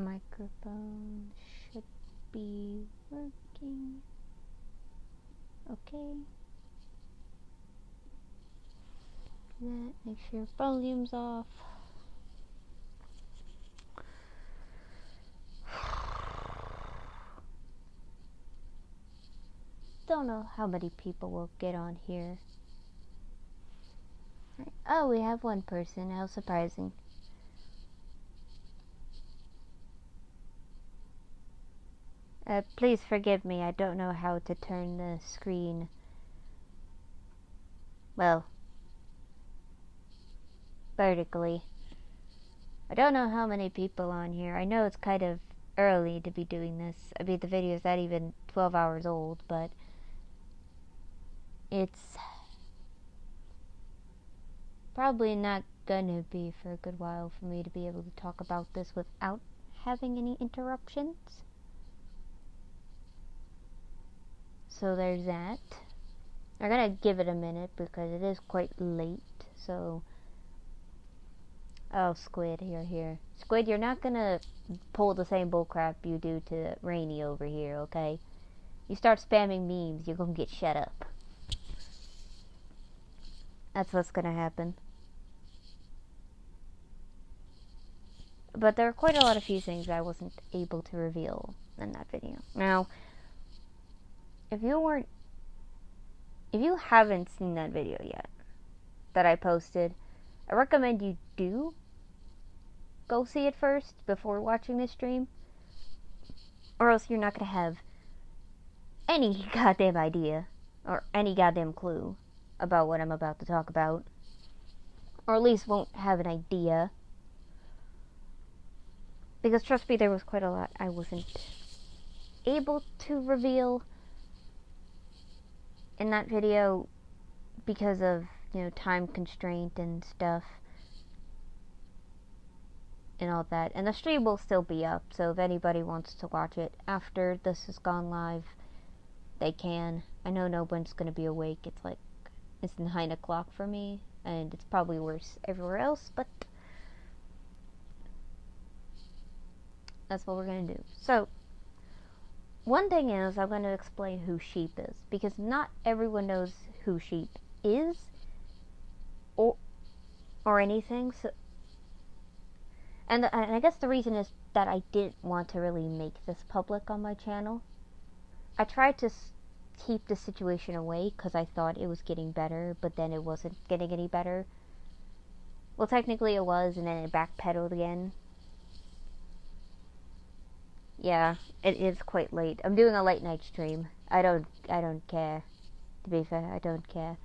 Microphone should be working. Okay. That, make sure volume's off. Don't know how many people will get on here. Oh, we have one person. How surprising. Please forgive me. I don't know how to turn the screen. Well, vertically. I don't know how many people on here. I know it's kind of early to be doing this. I mean, the video is not even 12 hours old, but it's probably not gonna be for a good while for me to be able to talk about this without having any interruptions. So there's that. I'm gonna give it a minute because it is quite late, so... Oh, Squid, you're here. Squid, you're not gonna pull the same bullcrap you do to Rainy over here, okay? You start spamming memes, you're gonna get shut up. That's what's gonna happen. But there are quite a lot of few things I wasn't able to reveal in that video. Now, if you haven't seen that video yet that I posted, I recommend you do go see it first before watching this stream, or else you're not gonna have any goddamn idea or any goddamn clue about what I'm about to talk about, or at least won't have an idea, because trust me, there was quite a lot I wasn't able to reveal in that video because of, you know, time constraint and stuff and all that. And the stream will still be up, so if anybody wants to watch it after this has gone live, they can. I know no one's gonna be awake. It's 9 o'clock for me, and it's probably worse everywhere else, but that's what we're gonna do. So, one thing is, I'm going to explain who Sheep is, because not everyone knows who Sheep is, or anything, so... And I guess the reason is that I didn't want to really make this public on my channel. I tried to keep the situation away because I thought it was getting better, but then it wasn't getting any better. Well, technically it was, and then it backpedaled again. Yeah, it is quite late. I'm doing a late night stream. I don't care. To be fair, I don't care.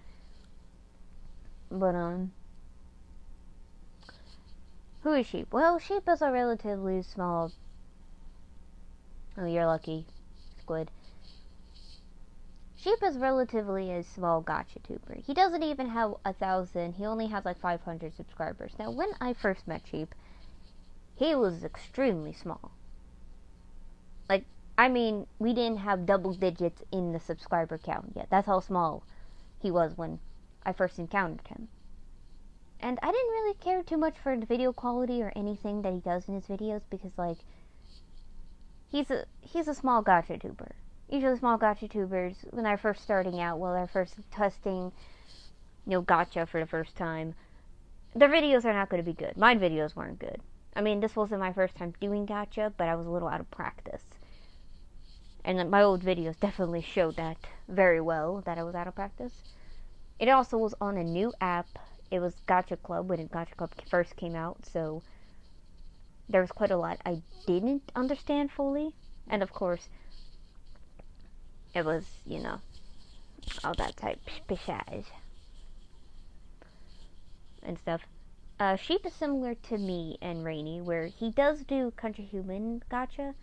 But, who is Sheep? Well, Sheep is a relatively small... Oh, you're lucky, Squid. Sheep is relatively a small gacha tuber. He doesn't even have 1,000. He only has like 500 subscribers. Now, when I first met Sheep, he was extremely small. Like, I mean, we didn't have double digits in the subscriber count yet. That's how small he was when I first encountered him. And I didn't really care too much for the video quality or anything that he does in his videos, because, like, he's a small gacha tuber. Usually small gacha tubers, when they're first starting out, while they're first testing, you know, gacha for the first time, their videos are not going to be good. My videos weren't good. I mean, this wasn't my first time doing gacha, but I was a little out of practice. And my old videos definitely showed that very well, that I was out of practice. It also was on a new app. It was Gacha Club when Gacha Club first came out, so there was quite a lot I didn't understand fully. And of course, it was, you know, all that type pishage and stuff. Sheep is similar to me and Rainy, where he does do Country Human gacha,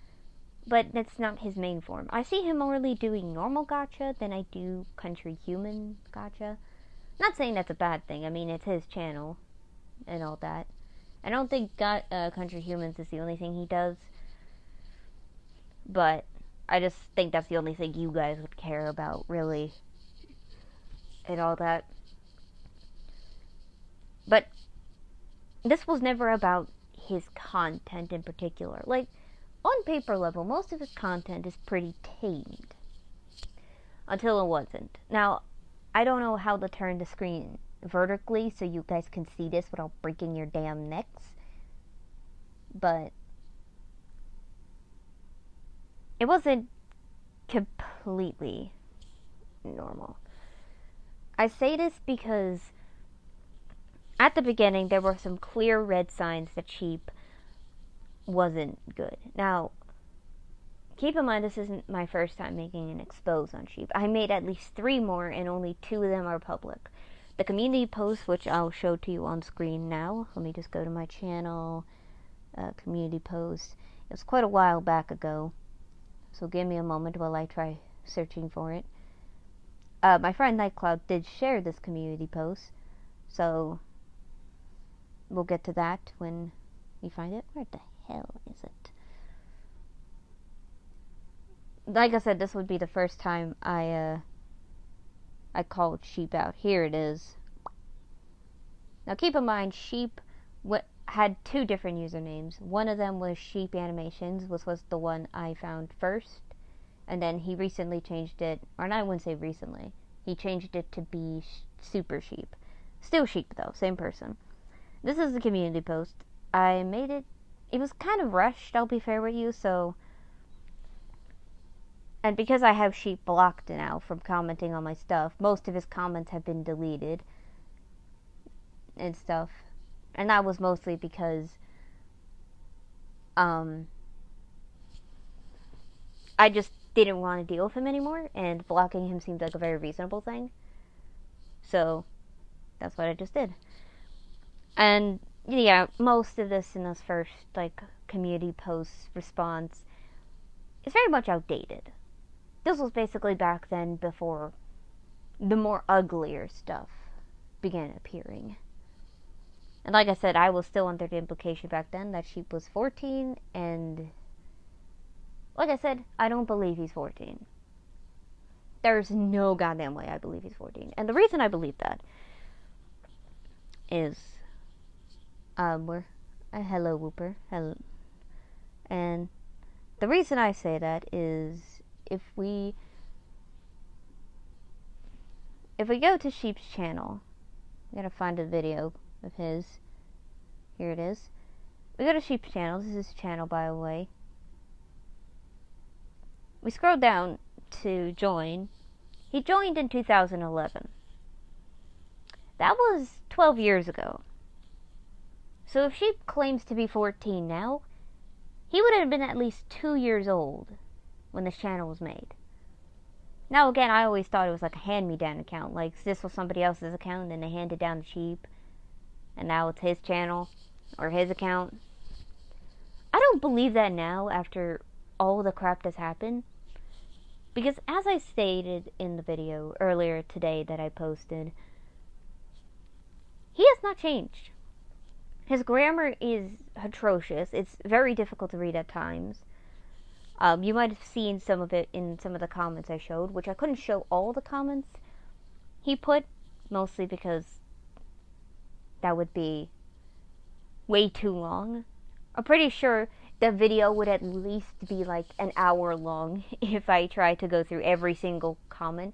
but that's not his main form. I see him more doing normal gacha than I do Country Human gacha. Not saying that's a bad thing. I mean, it's his channel and all that. I don't think Country Humans is the only thing he does, but I just think that's the only thing you guys would care about, really, and all that. But this was never about his content in particular. Like, on paper level, most of his content is pretty tamed. Until it wasn't. Now, I don't know how to turn the screen vertically so you guys can see this without breaking your damn necks. But it wasn't completely normal. I say this because at the beginning there were some clear red signs that Sheep wasn't good. Now, keep in mind this isn't my first time making an expose on Sheep. I made at least 3 more and only 2 of them are public. The community post, which I'll show to you on screen now. Let me just go to my channel, community post. It was quite a while back ago, so give me a moment while I try searching for it. My friend Nightcloud did share this community post, so we'll get to that when we find it. Where the hell is it? Like I said, this would be the first time I called Sheep out. Here it is. Now keep in mind, Sheep had 2 different usernames. One of them was Sheep Animations, which was the one I found first. And then he recently changed it, or I wouldn't say recently, he changed it to be Super Sheep. Still Sheep though, same person. This is the community post. I made it, it was kind of rushed, I'll be fair with you, so... And because I have Sheep blocked now from commenting on my stuff, most of his comments have been deleted and stuff. And that was mostly because I just didn't want to deal with him anymore, and blocking him seemed like a very reasonable thing. So that's what I just did. And yeah, most of this in this first community post response is very much outdated. This was basically back then before the more uglier stuff began appearing. And like I said, I was still under the implication back then that Sheep was 14, and like I said, I don't believe he's 14. There's no goddamn way I believe he's 14. And the reason I believe that is, hello Whooper, hello. And the reason I say that is, if we go to Sheep's channel, I'm gonna find a video of his. Here it is. We go to Sheep's channel. This is his channel, by the way. We scroll down to join. He joined in 2011. That was 12 years ago. So if Sheep claims to be 14 now, he would have been at least 2 years old when this channel was made. Now again, I always thought it was like a hand-me-down account. Like this was somebody else's account and then they handed down to Sheep. And now it's his channel, or his account. I don't believe that now, after all the crap that's happened. Because as I stated in the video earlier today that I posted, he has not changed. His grammar is atrocious. It's very difficult to read at times. You might have seen some of it in some of the comments I showed, which I couldn't show all the comments he put, mostly because that would be way too long. I'm pretty sure the video would at least be like an hour long if I tried to go through every single comment,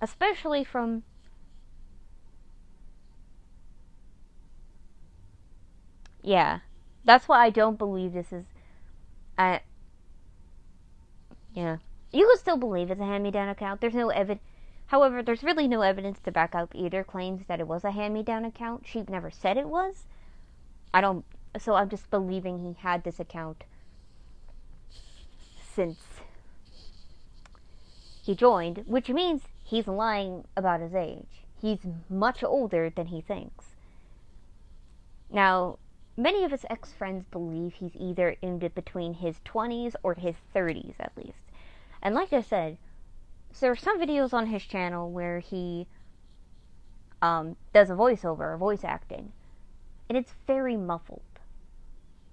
especially from that's why I don't believe this is yeah, you could still believe it's a hand-me-down account. There's no evidence. However, there's really no evidence to back up either claims that it was a hand-me-down account. Sheep never said it was. So I'm just believing he had this account since he joined, which means he's lying about his age. He's much older than he thinks. Now, many of his ex-friends believe he's either in between his 20s or his 30s at least. And like I said, so there are some videos on his channel where he does a voiceover, or voice acting, and it's very muffled.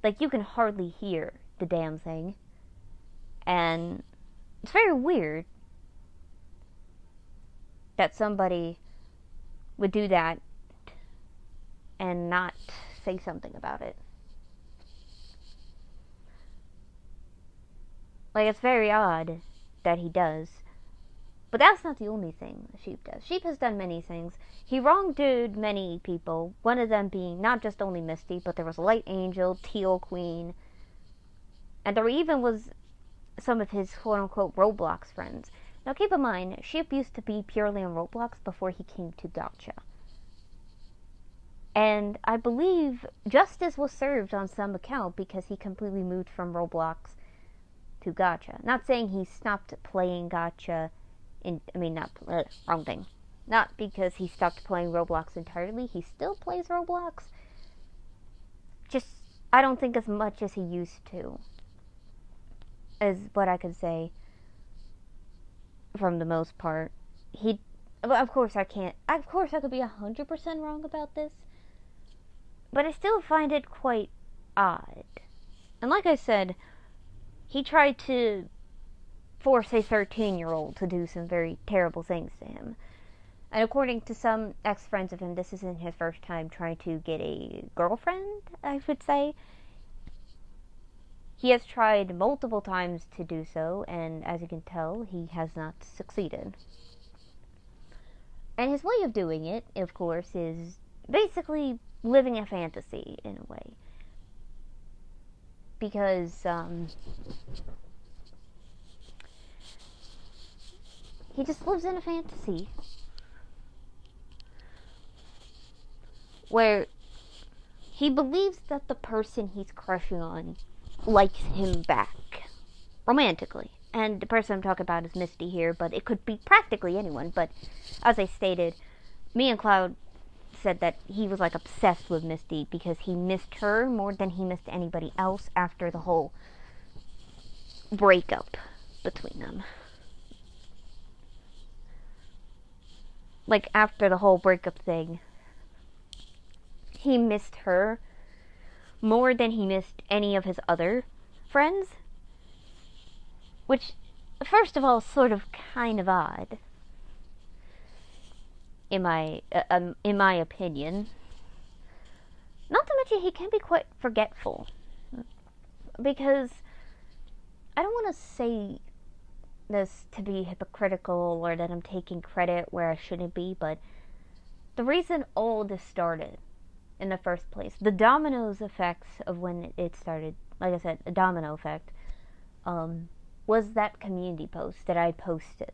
Like, you can hardly hear the damn thing. And it's very weird that somebody would do that and not say something about it. Like, it's very odd that he does. But that's not the only thing Sheep does. Sheep has done many things. He wronged many people, one of them being not just only Misty, but there was Light Angel, Teal Queen, and there even was some of his quote-unquote Roblox friends. Now keep in mind, Sheep used to be purely on Roblox before he came to Gacha. And I believe justice was served on some account because he completely moved from Roblox to Gacha. Not saying he stopped playing Gacha wrong thing. Not because he stopped playing Roblox entirely. He still plays Roblox. Just, I don't think as much as he used to. Is what I could say. From the most part. Of course I could be 100% wrong about this. But I still find it quite odd. And like I said, he tried to force a 13-year-old to do some very terrible things to him. And according to some ex-friends of him, this isn't his first time trying to get a girlfriend, I would say. He has tried multiple times to do so, and as you can tell, he has not succeeded. And his way of doing it, of course, is basically living a fantasy, in a way. Because, he just lives in a fantasy. Where he believes that the person he's crushing on likes him back. Romantically. And the person I'm talking about is Misty here, but it could be practically anyone. But, as I stated, me and Cloud said that he was like obsessed with Misty because he missed her more than he missed anybody else after the whole breakup between them. Like, after the whole breakup thing, he missed her more than he missed any of his other friends. Which, first of all, is sort of kind of odd. In my opinion. Not to mention, he can be quite forgetful. Because, I don't want to say this to be hypocritical or that I'm taking credit where I shouldn't be, but the reason all this started in the first place, the dominoes effects of when it started, like I said, a domino effect, was that community post that I posted.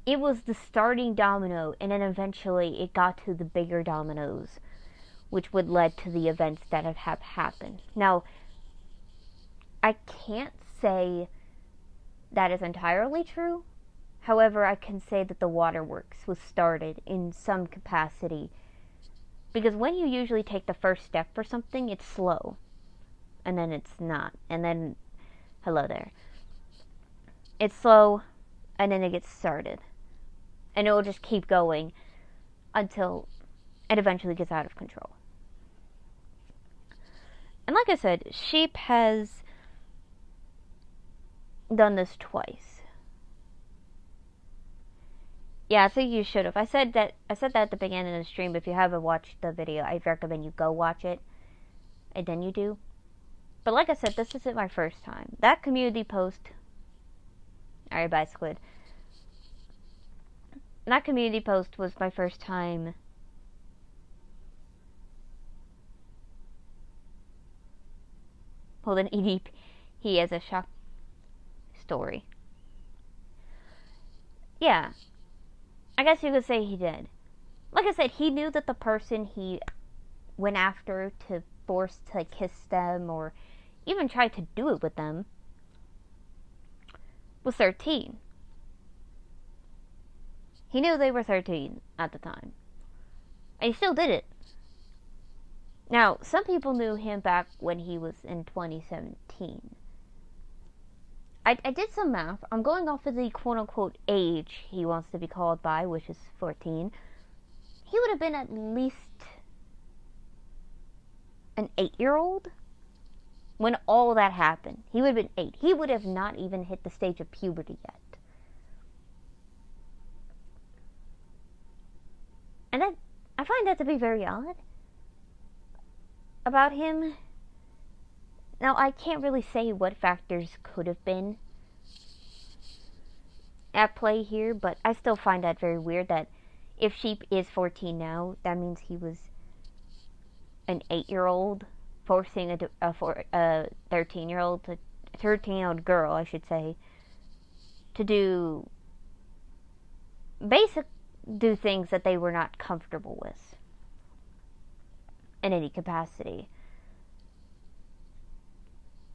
It was the starting domino, and then eventually it got to the bigger dominoes, which would lead to the events that have happened. Now, I can't say that is entirely true. However, I can say that the waterworks was started in some capacity. Because when you usually take the first step for something, it's slow. And then it's not. And then, hello there. It's slow, and then it gets started. And it will just keep going until it eventually gets out of control. And like I said, Sheep has done this twice. Yeah, I think you should have. I said that at the beginning of the stream. If you haven't watched the video, I recommend you go watch it, and then you do. But like I said, this isn't my first time. That community post. Alright, bye, Squid. That community post was my first time. Hold on, he has a shock story. Yeah. I guess you could say he did. Like I said, he knew that the person he went after to force to kiss them or even try to do it with them was 13. He knew they were 13 at the time. And he still did it. Now, some people knew him back when he was in 2017. I did some math. I'm going off of the quote-unquote age he wants to be called by, which is 14. He would have been at least an 8-year-old when all that happened. He would have been 8. He would have not even hit the stage of puberty yet. And I find that to be very odd about him. Now, I can't really say what factors could have been at play here, but I still find that very weird that if Sheep is 14 now, that means he was an 8-year-old forcing a 13-year-old, a 13-year-old girl, I should say, to do things that they were not comfortable with in any capacity.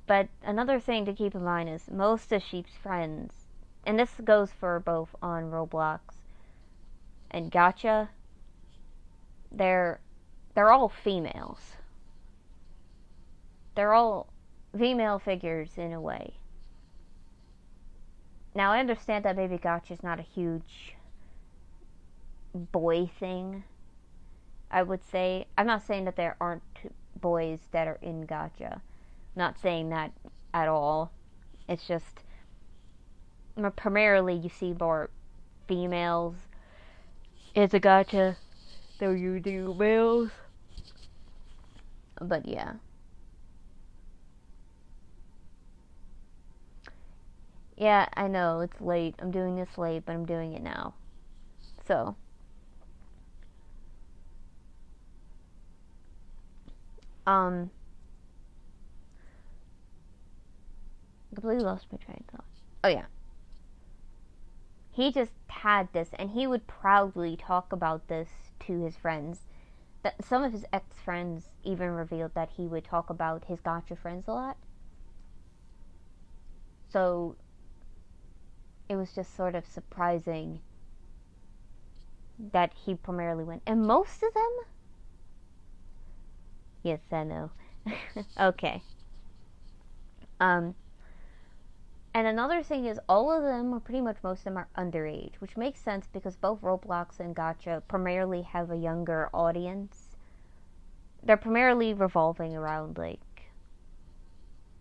But another thing to keep in mind is most of Sheep's friends, and this goes for both on Roblox and Gacha, they're all females. They're all female figures in a way. Now, I understand that maybe Gacha's not a huge boy thing, I would say. I'm not saying that there aren't boys that are in Gacha. I'm not saying that at all. It's just, primarily you see more females. It's a Gacha, so you do males. But yeah. Yeah, I know, it's late. I'm doing this late, but I'm doing it now. So. I completely lost my train of thought. Oh yeah. He just had this, and he would proudly talk about this to his friends. That some of his ex-friends even revealed that he would talk about his Gacha friends a lot. So it was just sort of surprising that he primarily went. And most of them? Yes, I know. Okay. And another thing is, all of them, or pretty much most of them, are underage, which makes sense because both Roblox and Gacha primarily have a younger audience. They're primarily revolving around, like,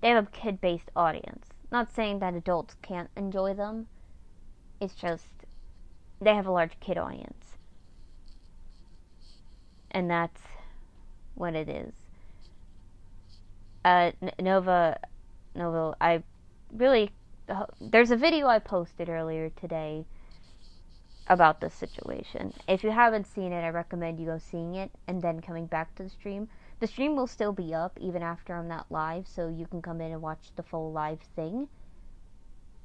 they have a kid-based audience. Not saying that adults can't enjoy them, it's just, they have a large kid audience. And that's what it is. Nova, there's a video I posted earlier today about this situation. If you haven't seen it, I recommend you go seeing it and then coming back to the stream. The stream will still be up even after I'm not live, so you can come in and watch the full live thing.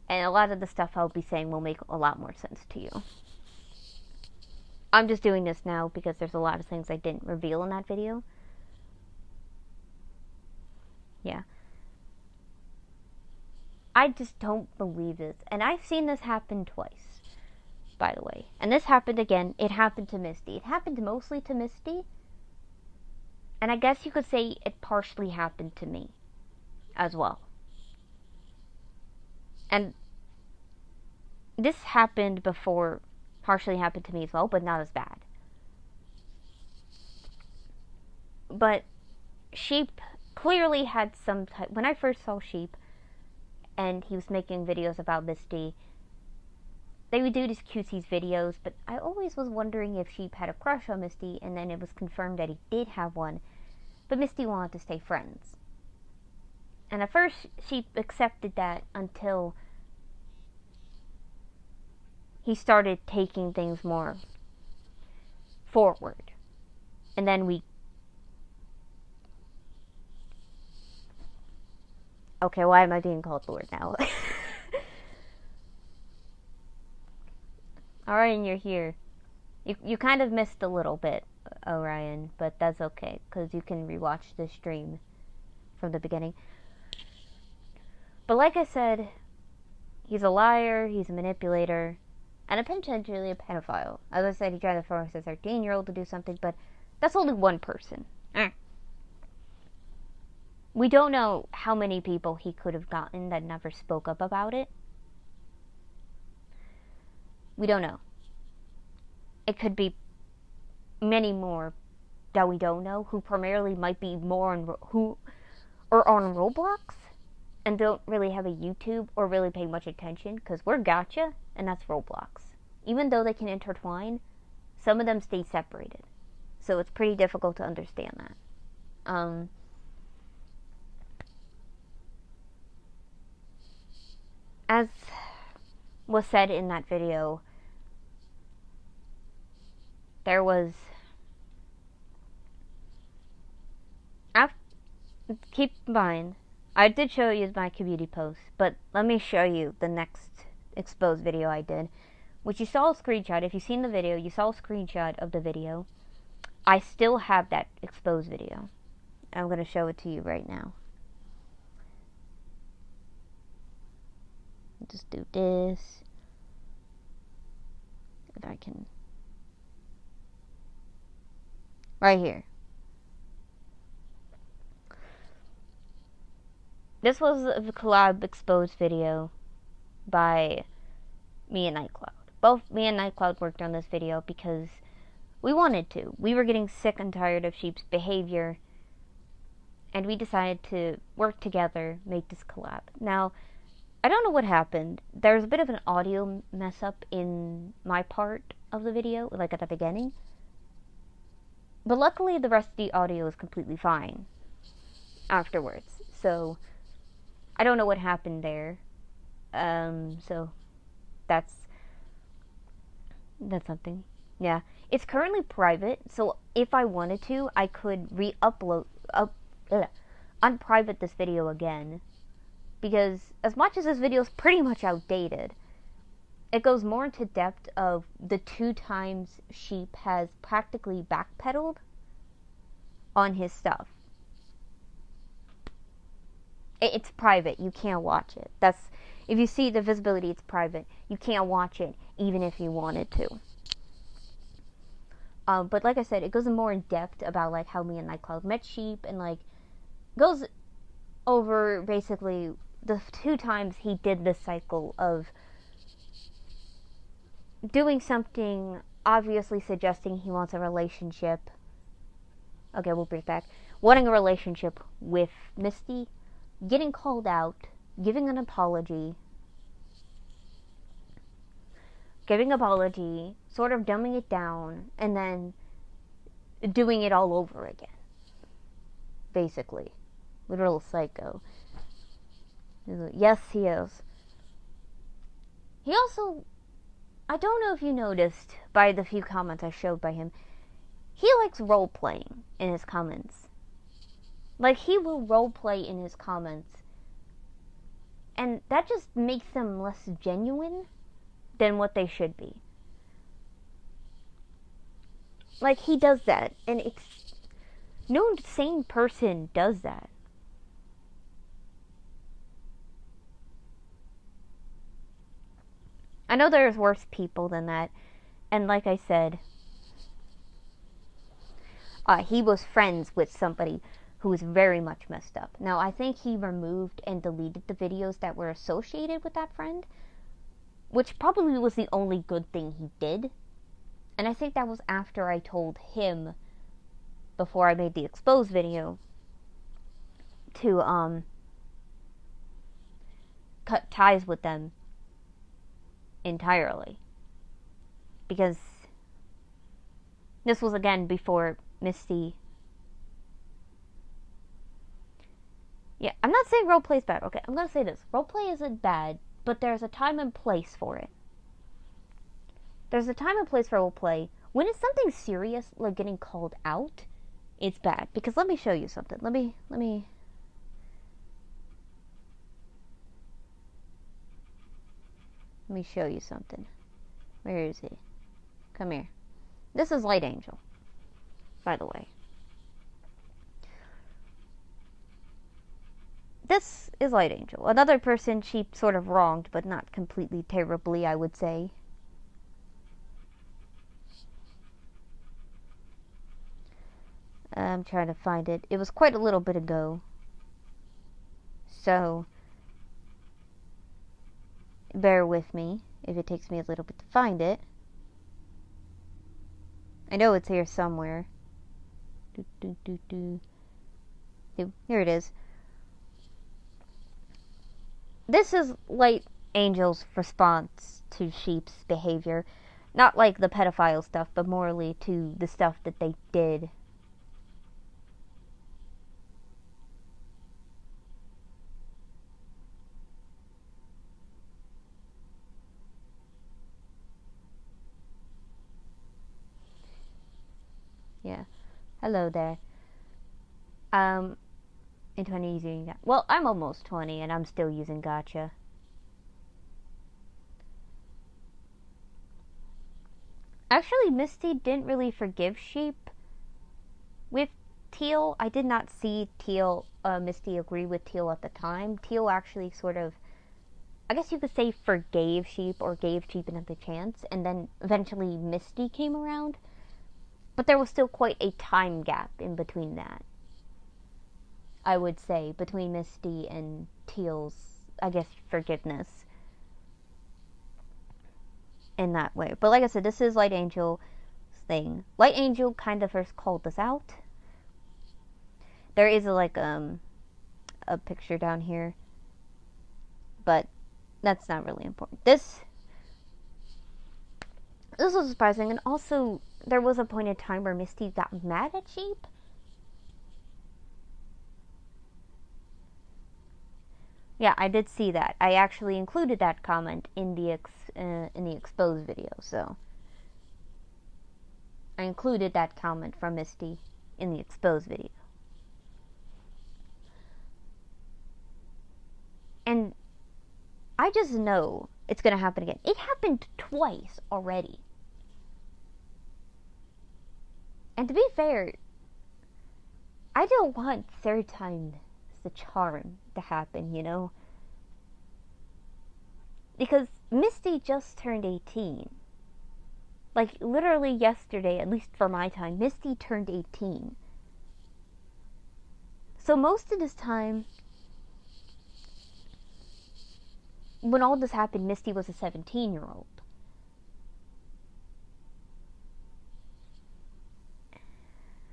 And a lot of the stuff I'll be saying will make a lot more sense to you. I'm just doing this now because there's a lot of things I didn't reveal in that video. Yeah. I just don't believe this. And I've seen this happen twice, by the way. And this happened again. It happened to Misty. It happened mostly to Misty. And I guess you could say it partially happened to me as well. And this happened before, partially happened to me as well, but not as bad. But Sheep clearly had some type. When I first saw Sheep, and he was making videos about Misty, they would do these cutesy videos, but I always was wondering if Sheep had a crush on Misty, and then it was confirmed that he did have one, but Misty wanted to stay friends. And at first, Sheep accepted that until he started taking things more forward. And then okay, why am I being called Lord now? Orion, you're here. You kind of missed a little bit, Orion, but that's okay, because you can rewatch the stream from the beginning. But like I said, he's a liar, he's a manipulator, and potentially a pedophile. As I said, he tried to force a 13-year-old to do something, but that's only one person. We don't know how many people he could have gotten that never spoke up about it. We don't know. It could be many more that we don't know, who primarily might be more on Roblox and don't really have a YouTube or really pay much attention, because we're Gacha and that's Roblox. Even though they can intertwine, some of them stay separated. So it's pretty difficult to understand that. as was said in that video, there was... Keep in mind, I did show you my community post, but let me show you the next exposed video I did, which you saw a screenshot. If you've seen the video, you saw a screenshot of the video. I still have that exposed video. I'm going to show it to you right now. Just do this. If I can... Right here. This was a collab exposed video by me and Nightcloud. Both me and Nightcloud worked on this video because we wanted to. We were getting sick and tired of Sheep's behavior, and we decided to work together, make this collab. Now, I don't know what happened. There's a bit of an audio mess up in my part of the video, like at the beginning. But luckily, the rest of the audio is completely fine afterwards. So, I don't know what happened there. So, that's something. Yeah. It's currently private, so if I wanted to, I could unprivate this video again. Because as much as this video is pretty much outdated, it goes more into depth of the 2 times Sheep has practically backpedaled on his stuff. It's private. You can't watch it. If you see the visibility, it's private. You can't watch it even if you wanted to. But like I said, it goes more in depth about like how me and Nightcloud met Sheep, and like goes over basically the 2 times he did this cycle of doing something, obviously suggesting he wants a relationship. Okay, we'll bring it back. Wanting a relationship with Misty, getting called out, giving an apology, sort of dumbing it down, and then doing it all over again. Basically. Literal psycho. Yes, he is. He also, I don't know if you noticed by the few comments I showed by him, he likes role-playing in his comments. Like, he will role-play in his comments, and that just makes them less genuine than what they should be. Like, he does that, and it's... no sane person does that. I know there's worse people than that, and like I said, he was friends with somebody who was very much messed up. Now, I think he removed and deleted the videos that were associated with that friend, which probably was the only good thing he did. And I think that was after I told him, before I made the exposed video, to cut ties with them entirely. Because this was again before Misty... Yeah, I'm not saying roleplay is bad. Okay, I'm gonna say this. Roleplay isn't bad, but there's a time and place for it. There's a time and place for roleplay. When it's something serious, like getting called out, it's bad. Because let me show you something. Let me show you something. Where is he? Come here. This is Light Angel, by the way. This is Light Angel. Another person she sort of wronged, but not completely terribly, I would say. I'm trying to find it. It was quite a little bit ago. So, bear with me if it takes me a little bit to find it. I know it's here somewhere. Here it is. This is Light Angel's response to Sheep's behavior. Not like the pedophile stuff, but morally to the stuff that they did. Yeah. Hello there. In 20 using that. Well, I'm almost 20 and I'm still using gacha. Actually, Misty didn't really forgive Sheep with Teal. I did not see Misty agree with Teal at the time. Teal actually sort of, I guess you could say, forgave Sheep or gave Sheep another chance, and then eventually Misty came around. But there was still quite a time gap in between that, I would say, between Misty and Teal's, I guess, forgiveness in that way. But like I said, this is Light Angel's thing. Light Angel kind of first called this out. There is a picture down here, but that's not really important. This was surprising, and also there was a point in time where Misty got mad at Sheep. Yeah, I did see that. I actually included that comment in the exposed video, so I included that comment from Misty in the exposed video. And I just know it's gonna happen again. It happened twice already. And to be fair, I don't want third time the charm to happen, you know? Because Misty just turned 18. Like, literally yesterday, at least for my time, Misty turned 18. So most of this time, when all this happened, Misty was a 17-year-old.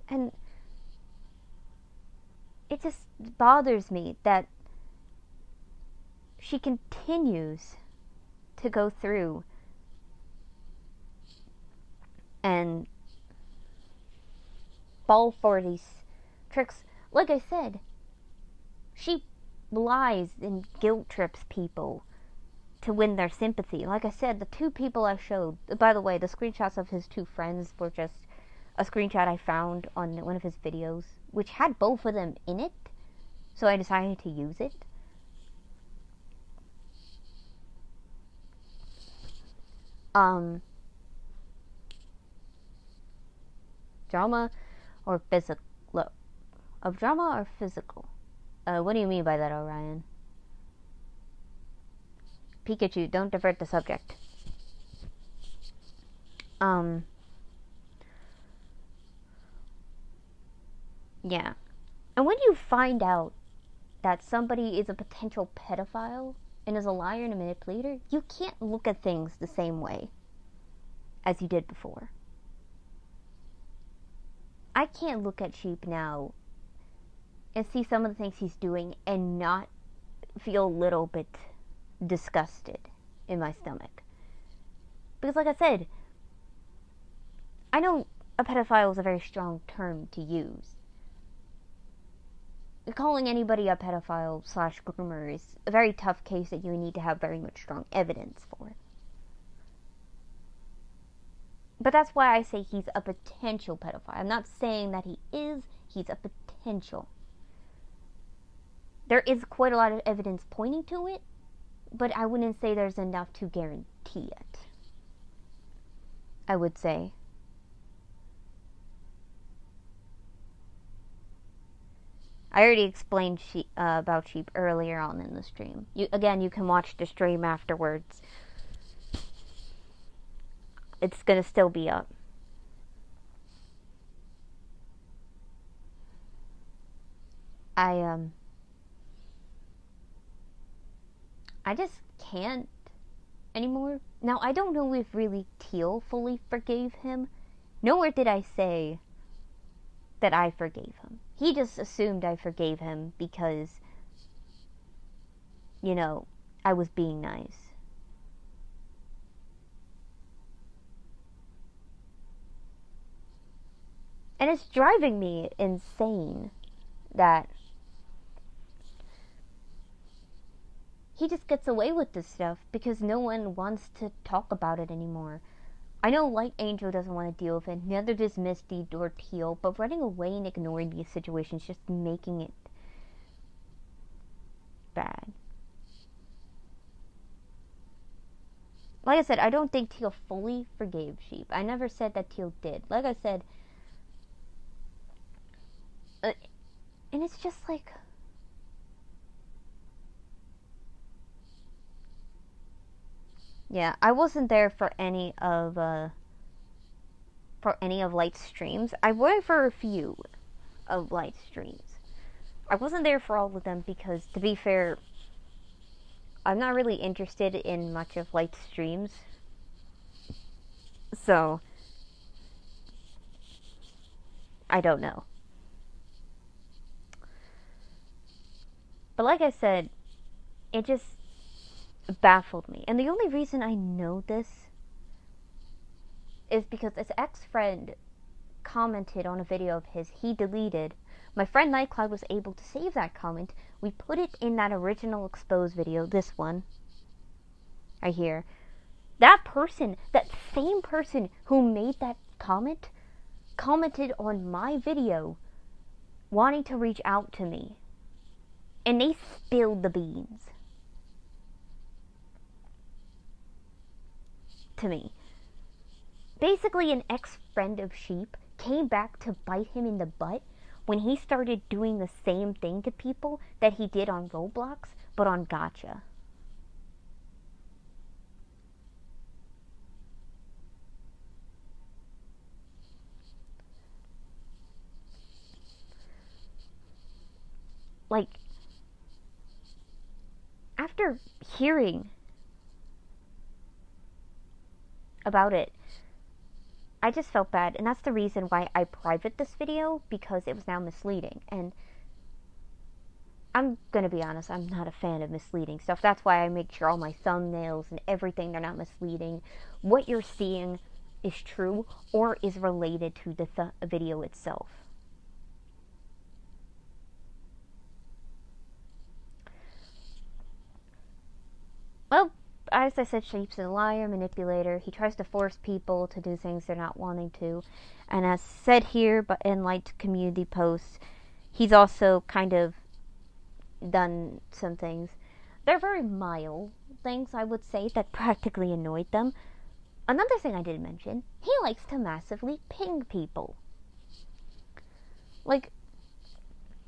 And it just bothers me that she continues to go through and fall for these tricks. Like I said, she lies and guilt trips people to win their sympathy. Like I said, the two people I showed, by the way, the screenshots of his two friends were just a screenshot I found on one of his videos, which had both of them in it, so I decided to use it. Drama or physical? Of drama or physical? What do you mean by that, Orion? Pikachu, don't divert the subject. Yeah. And when you find out that somebody is a potential pedophile and is a liar and a manipulator, you can't look at things the same way as you did before. I can't look at Sheep now and see some of the things he's doing and not feel a little bit disgusted in my stomach. Because like I said, I know a pedophile is a very strong term to use. Calling anybody a pedophile / groomer is a very tough case that you need to have very much strong evidence for. But that's why I say he's a potential pedophile. I'm not saying that he is, he's a potential. There is quite a lot of evidence pointing to it, but I wouldn't say there's enough to guarantee it. I would say. I already explained about Sheep earlier on in the stream. You can watch the stream afterwards. It's gonna still be up. I just can't anymore. Now, I don't know if really Teal fully forgave him. Nowhere did I say that I forgave him. He just assumed I forgave him because, you know, I was being nice. And it's driving me insane that he just gets away with this stuff because no one wants to talk about it anymore. I know Light Angel doesn't want to deal with it, neither does Misty or Teal, but running away and ignoring these situations just making it bad. Like I said, I don't think Teal fully forgave Sheep. I never said that Teal did. Like I said, and it's just like, yeah, I wasn't there for any of Light's streams. I went for a few of Light's streams. I wasn't there for all of them because, to be fair, I'm not really interested in much of Light's streams. So, I don't know. But like I said, it just baffled me. And the only reason I know this is because his ex-friend commented on a video of his he deleted. My friend Nightcloud was able to save that comment. We put it in that original exposed video, this one, right here. That person, that same person who made that comment, commented on my video wanting to reach out to me. And they spilled the beans to me. Basically, an ex-friend of Sheep came back to bite him in the butt when he started doing the same thing to people that he did on Roblox, but on Gacha. Like, after hearing about it, I just felt bad, and that's the reason why I private this video, because it was now misleading. And I'm gonna be honest, I'm not a fan of misleading stuff. That's why I make sure all my thumbnails and everything, they're not misleading. What you're seeing is true or is related to the video itself. Well, as I said, Sheep's a liar, manipulator. He tries to force people to do things they're not wanting to. And as said here, but in Light community posts, he's also kind of done some things. They're very mild things, I would say, that practically annoyed them. Another thing I didn't mention, he likes to massively ping people. Like,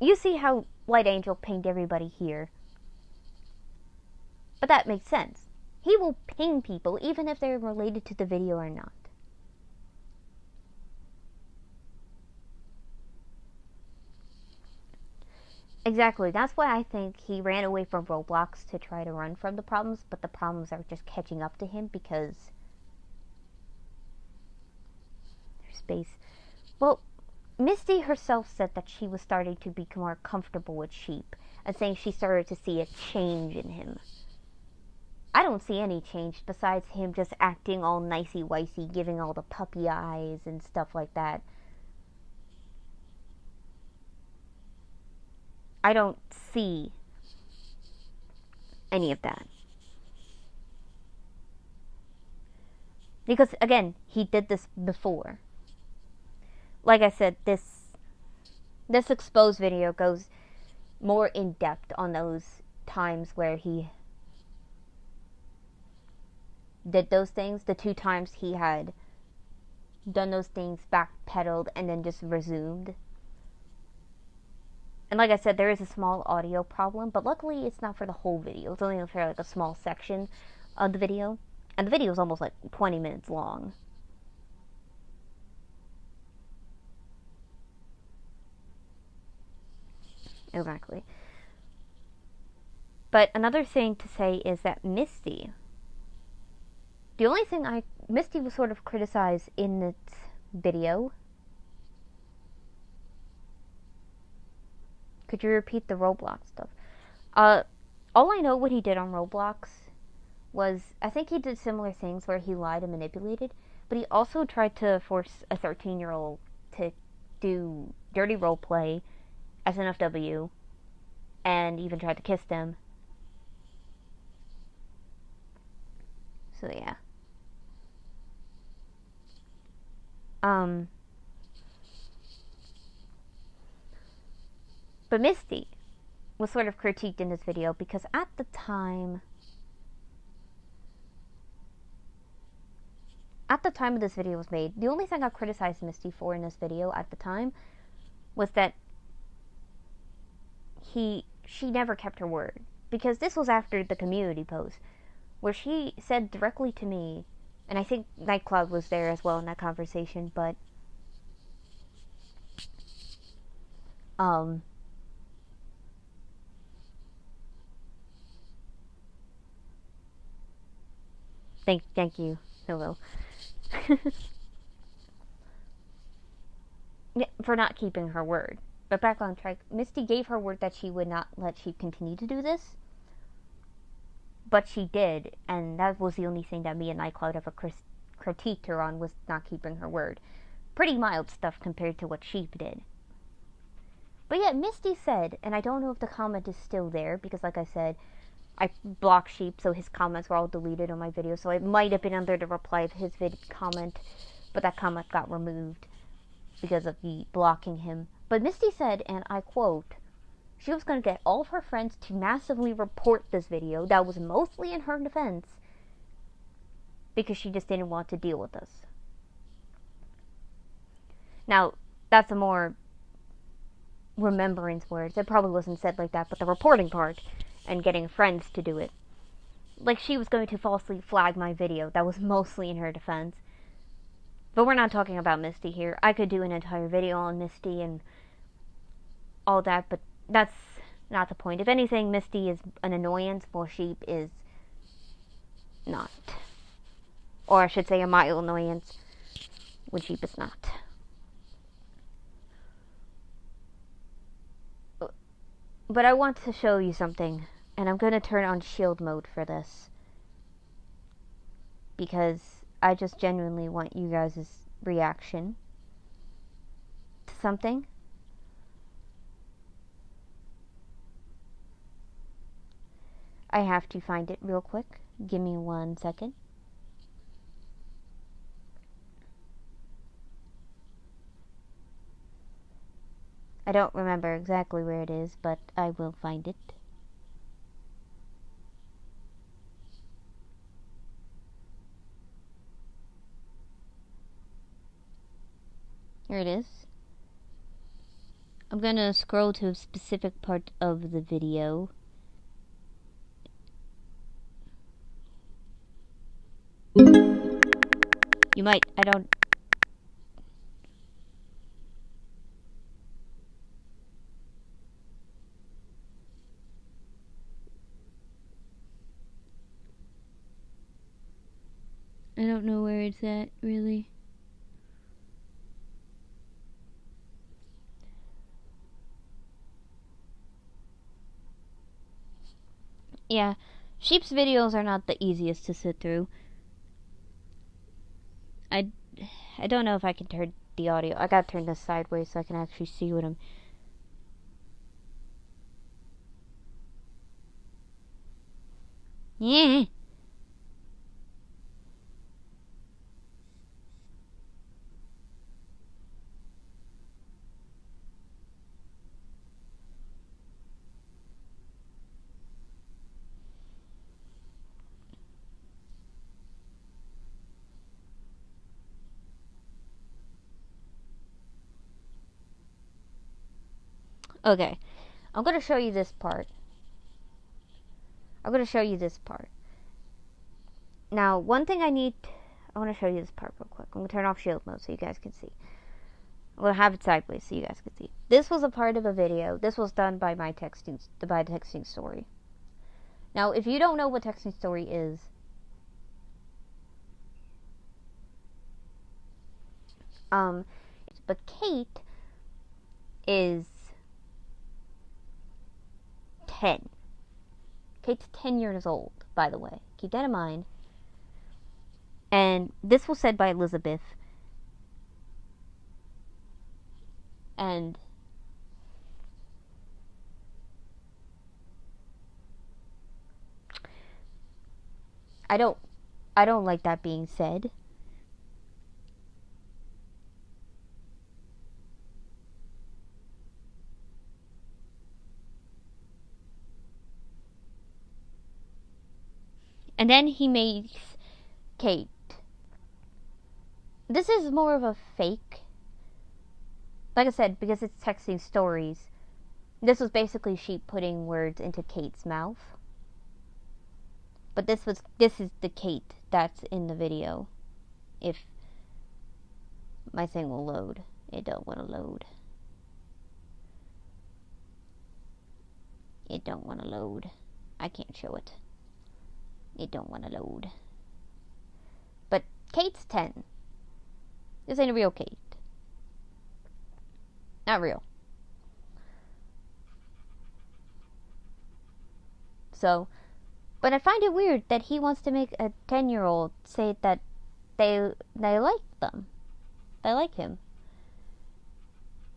you see how Light Angel pinged everybody here. But that makes sense. He will ping people even if they're related to the video or not. Exactly. That's why I think he ran away from Roblox to try to run from the problems, but the problems are just catching up to him because there's space. Well, Misty herself said that she was starting to become more comfortable with Sheep, and saying she started to see a change in him. I don't see any change besides him just acting all nicey-wicey, giving all the puppy eyes and stuff like that. I don't see any of that. Because, again, he did this before. Like I said, this exposed video goes more in depth on those times where he did those things. The 2 times he had done those things, backpedaled, and then just resumed. And like I said, there is a small audio problem, but luckily it's not for the whole video. It's only for like a small section of the video. And the video is almost like 20 minutes long. Exactly. But another thing to say is that Misty, the only thing Misty was sort of criticized in this video. Could you repeat the Roblox stuff? All I know what he did on Roblox was, I think he did similar things where he lied and manipulated, but he also tried to force a 13-year-old to do dirty roleplay, SNFW, and even tried to kiss them. So yeah. But Misty was sort of critiqued in this video because at the time of this video was made, the only thing I criticized Misty for in this video at the time was that she never kept her word. Because this was after the community post, where she said directly to me, and I think Nightcloud was there as well in that conversation, but thank you, hello. For not keeping her word. But back on track, Misty gave her word that she would not let Sheep continue to do this. But she did, and that was the only thing that me and Nightcloud ever critiqued her on, was not keeping her word. Pretty mild stuff compared to what Sheep did. But yet, Misty said, and I don't know if the comment is still there, because like I said, I blocked Sheep, so his comments were all deleted on my video, so it might have been under the reply of his comment, but that comment got removed because of me blocking him. But Misty said, and I quote, she was going to get all of her friends to massively report this video. That was mostly in her defense, because she just didn't want to deal with us. Now, that's a more remembrance words. It probably wasn't said like that, but the reporting part and getting friends to do it. Like she was going to falsely flag my video. That was mostly in her defense. But we're not talking about Misty here. I could do an entire video on Misty and all that, but that's not the point. If anything, Misty is an annoyance, while Sheep is not. Or I should say a mild annoyance, when Sheep is not. But I want to show you something, and I'm going to turn on shield mode for this, because I just genuinely want you guys' reaction to something. I have to find it real quick. Give me 1 second. I don't remember exactly where it is, but I will find it. Here it is. I'm gonna scroll to a specific part of the video. You might, I don't know where it's at, really. Yeah, Sheep's videos are not the easiest to sit through. I don't know if I can turn the audio. I gotta turn this sideways so I can actually see what I'm... Yeah. Okay, I'm going to show you this part. Now, one thing I want to show you this part real quick. I'm going to turn off shield mode so you guys can see. I'm going to have it sideways so you guys can see. This was a part of a video. This was done by my texting story. Now, if you don't know what texting story is, but Kate is 10. Kate's 10 years old, by the way. Keep that in mind. And this was said by Elizabeth. And I don't like that being said. And then he makes Kate. This is more of a fake. Like I said, because it's texting stories. This was basically Sheep putting words into Kate's mouth. But this is the Kate that's in the video. If my thing will load. It don't want to load. It don't want to load. I can't show it. It don't want to load. But Kate's 10. This ain't a real Kate. Not real. So, but I find it weird that he wants to make a 10-year-old say that they like them. They like him.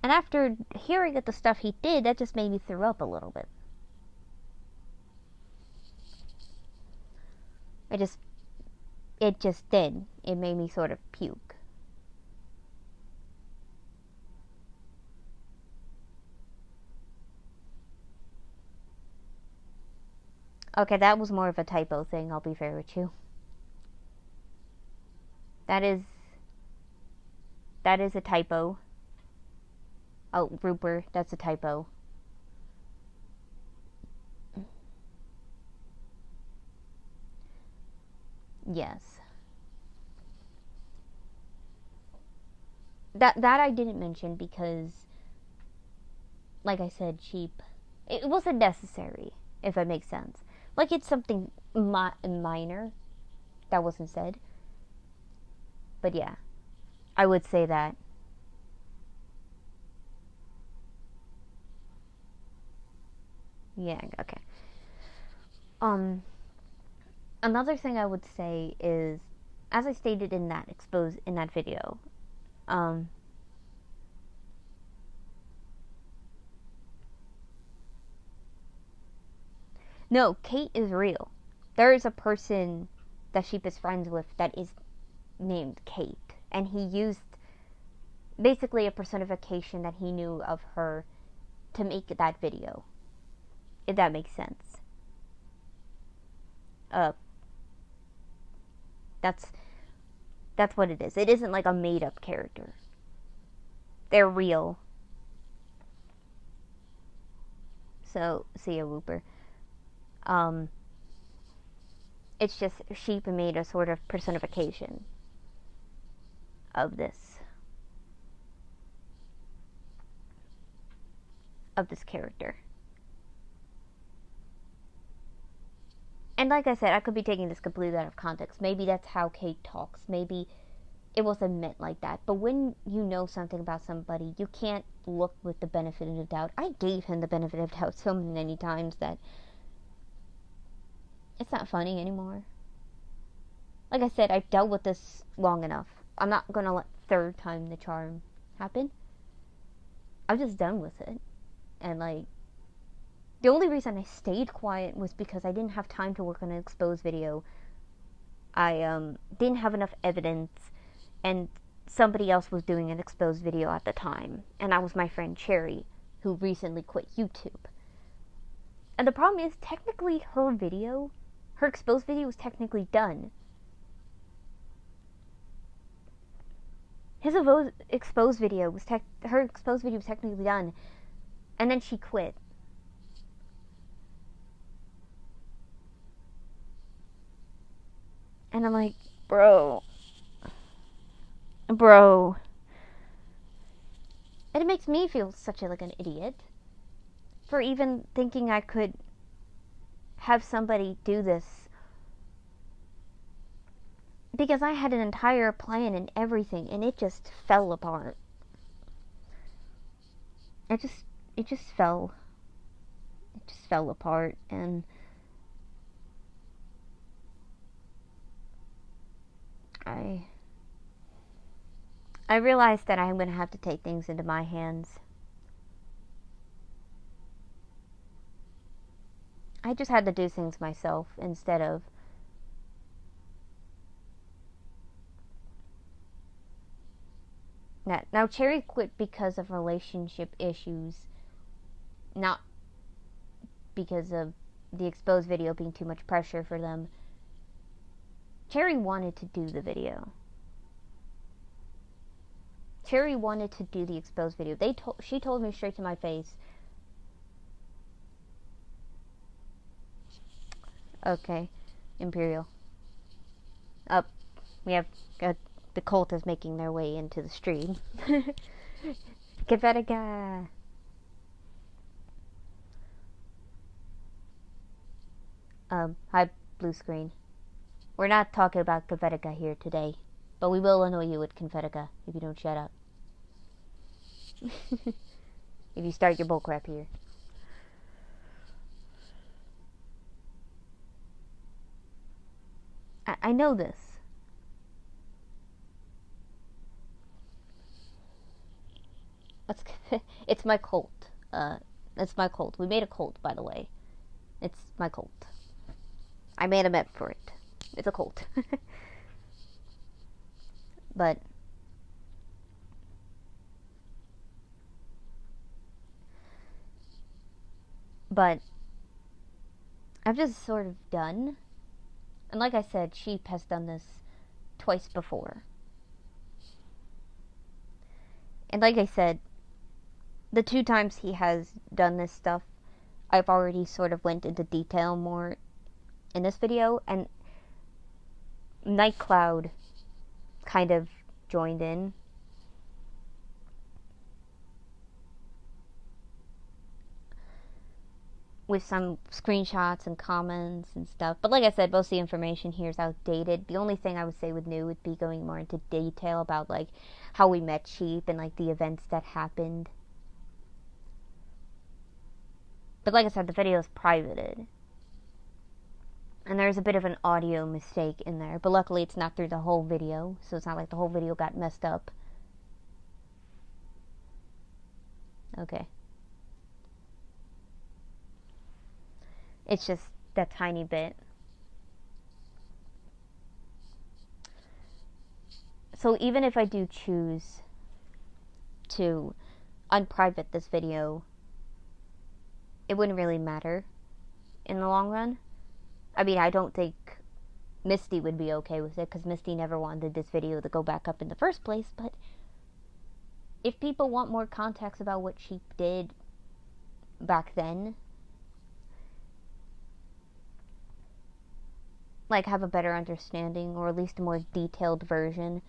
And after hearing the stuff he did, that just made me throw up a little bit. It just did. It made me sort of puke. Okay, that was more of a typo thing, I'll be fair with you. That is a typo. Oh, Rupert, that's a typo. Yes. That I didn't mention because, like I said, Sheep, it wasn't necessary, if that makes sense. Like, it's something minor that wasn't said. But yeah, I would say that. Yeah, okay. Another thing I would say is, as I stated in that video, no, Kate is real. There is a person that Sheep is friends with that is named Kate, and he used basically a personification that he knew of her to make that video, if that makes sense. That's what it is. It isn't like a made-up character. They're real. So, see ya, Whooper. It's just Sheep made a sort of personification of this character. And like I said, I could be taking this completely out of context. Maybe that's how Kate talks. Maybe it wasn't meant like that. But when you know something about somebody, you can't look with the benefit of the doubt. I gave him the benefit of the doubt so many times that it's not funny anymore. Like I said, I've dealt with this long enough. I'm not going to let third time the charm happen. I'm just done with it. And like, the only reason I stayed quiet was because I didn't have time to work on an exposed video. I didn't have enough evidence, and somebody else was doing an exposed video at the time, and that was my friend Cherry, who recently quit YouTube. And the problem is, technically her exposed video was technically done. Her exposed video was technically done, and then she quit. And I'm like, bro. And it makes me feel such an idiot for even thinking I could have somebody do this, because I had an entire plan and everything, and it just fell apart. It just fell apart. And I realized that I'm going to have to take things into my hands. I just had to do things myself instead of now Cherry quit because of relationship issues, not because of the exposed video being too much pressure for them. Cherry wanted to do the video. Cherry wanted to do the exposed video. She told me straight to my face. Okay, Imperial. Up. We have the cult is making their way into the stream. Kvetica. Hi, blue screen. We're not talking about Kvetica here today, but we will annoy you with Kvetica if you don't shut up. If you start your bullcrap here. I know this. It's my cult. It's my cult. We made a cult, by the way. It's my cult. I made a map for it. It's a cult. But I'm just sort of done. And like I said, Sheep has done this twice before. And like I said, the 2 times he has done this stuff, I've already sort of went into detail more in this video, and Nightcloud kind of joined in. With some screenshots and comments and stuff. But like I said, most of the information here is outdated. The only thing I would say with new would be going more into detail about like how we met Sheep and like the events that happened. But like I said, the video is privated. And there's a bit of an audio mistake in there. But luckily it's not through the whole video. So it's not like the whole video got messed up. Okay. It's just that tiny bit. So even if I do choose to unprivate this video, it wouldn't really matter in the long run. I mean, I don't think Misty would be okay with it, because Misty never wanted this video to go back up in the first place, but if people want more context about what Sheep did back then, like have a better understanding, or at least a more detailed version,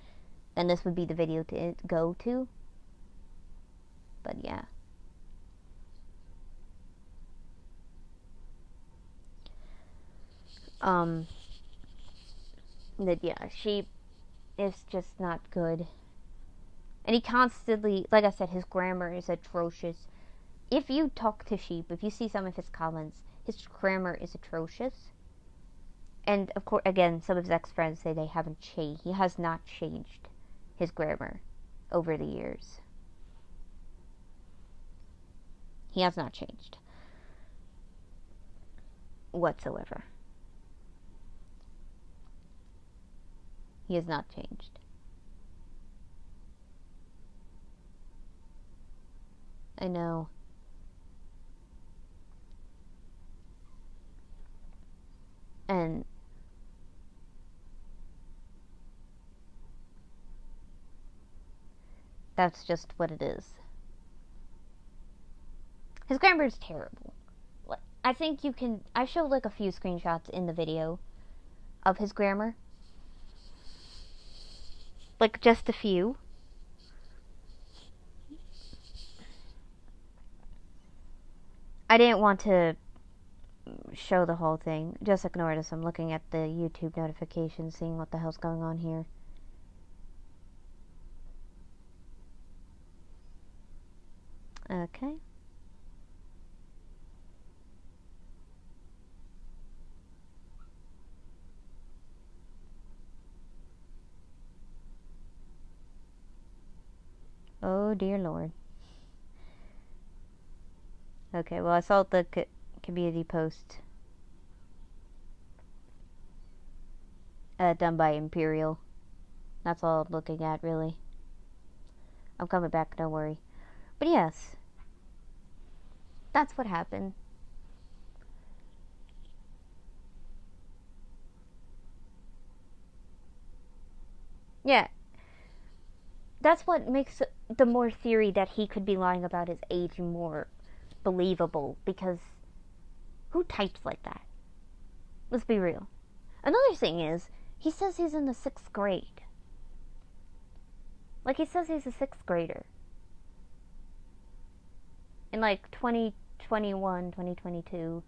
then this would be the video to go to. But yeah. That yeah, Sheep is just not good. And he constantly, like I said, his grammar is atrocious. If you talk to Sheep, if you see some of his comments, his grammar is atrocious. And of course, again, some of his ex-friends say they haven't changed. He has not changed his grammar over the years. He has not changed whatsoever. He has not changed. I know. And that's just what it is. His grammar is terrible. I think you can... I showed like a few screenshots in the video of his grammar. Like just a few. I didn't want to show the whole thing. Just ignore this. I'm looking at the YouTube notifications, seeing what the hell's going on here. Okay. Oh dear Lord. Okay, well I saw the community post done by Imperial. That's all I'm looking at, really. I'm coming back, don't worry. But yes, that's what happened. Yeah, that's what makes the more theory that he could be lying about his age more believable, because who types like that? Let's be real. Another thing is, he says he's in the 6th grade. Like, he says he's a 6th grader. In, like, 2021, 2022.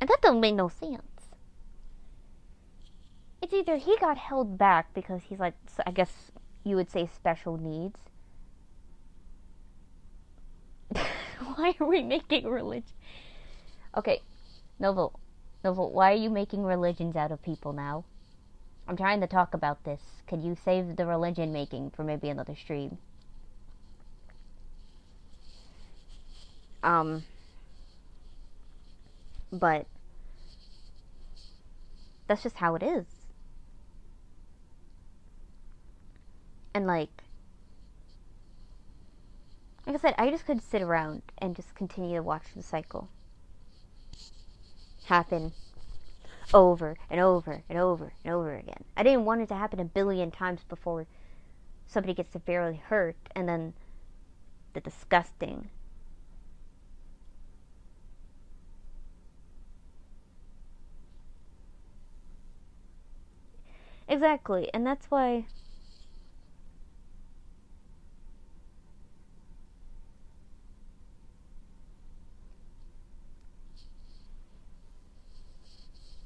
And that don't make no sense. It's either he got held back because he's, like, I guess you would say special needs. Why are we making religion? Okay, Novel, why are you making religions out of people now? I'm trying to talk about this. Could you save the religion making for maybe another stream? But that's just how it is. And like I said, I just could sit around and just continue to watch the cycle happen over and over and over and over again. I didn't want it to happen a billion times before somebody gets severely hurt, and then the disgusting. Exactly, and that's why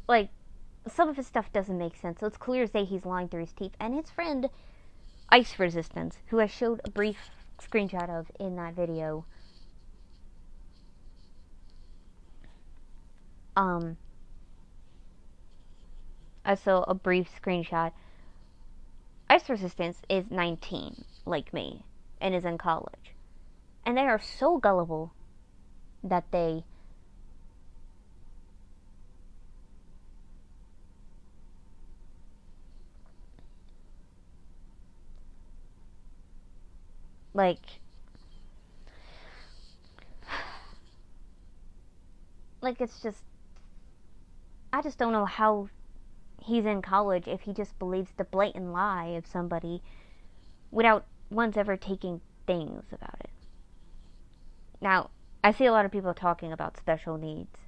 like some of his stuff doesn't make sense. So it's clear as day he's lying through his teeth. And his friend Ice Resistance, who I showed a brief screenshot of in that video, I saw a brief screenshot. Ice Resistance is 19, like me, and is in college. And they are so gullible that they like it's just, I just don't know how he's in college if he just believes the blatant lie of somebody without once ever taking things about it. Now, I see a lot of people talking about special needs.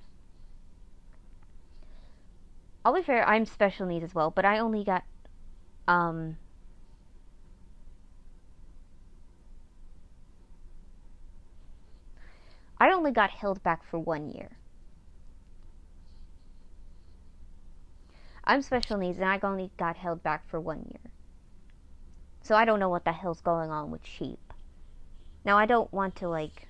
I'll be fair, I'm special needs as well, but I only got I only got held back for 1 year. I'm special needs, and I only got held back for 1 year. So I don't know what the hell's going on with sheep. Now, I don't want to, like...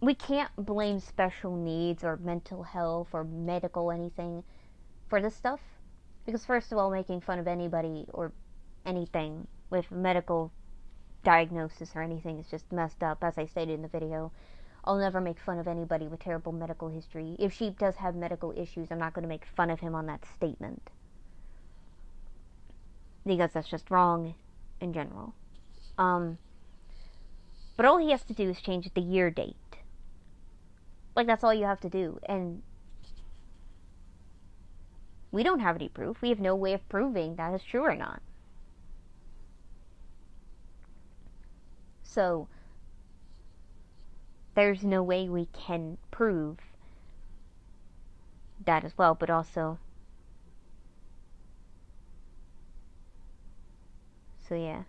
We can't blame special needs or mental health or medical anything for this stuff. Because first of all, making fun of anybody or anything with medical diagnosis or anything is just messed up, as I stated in the video. I'll never make fun of anybody with terrible medical history. If sheep does have medical issues, I'm not going to make fun of him on that statement. Because that's just wrong in general. But all he has to do is change the year date. Like, that's all you have to do. And we don't have any proof. We have no way of proving that is true or not. So, there's no way we can prove that as well, but also... So, yeah.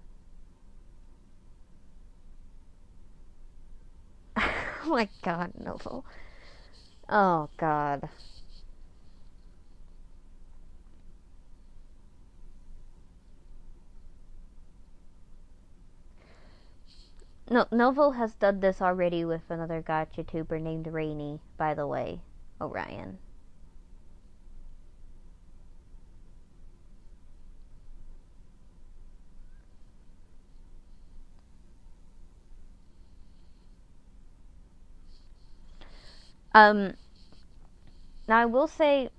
Oh my god, Novo. Oh god. No, Novo has done this already with another gacha tuber named Rainy, by the way. Orion. Now I will say,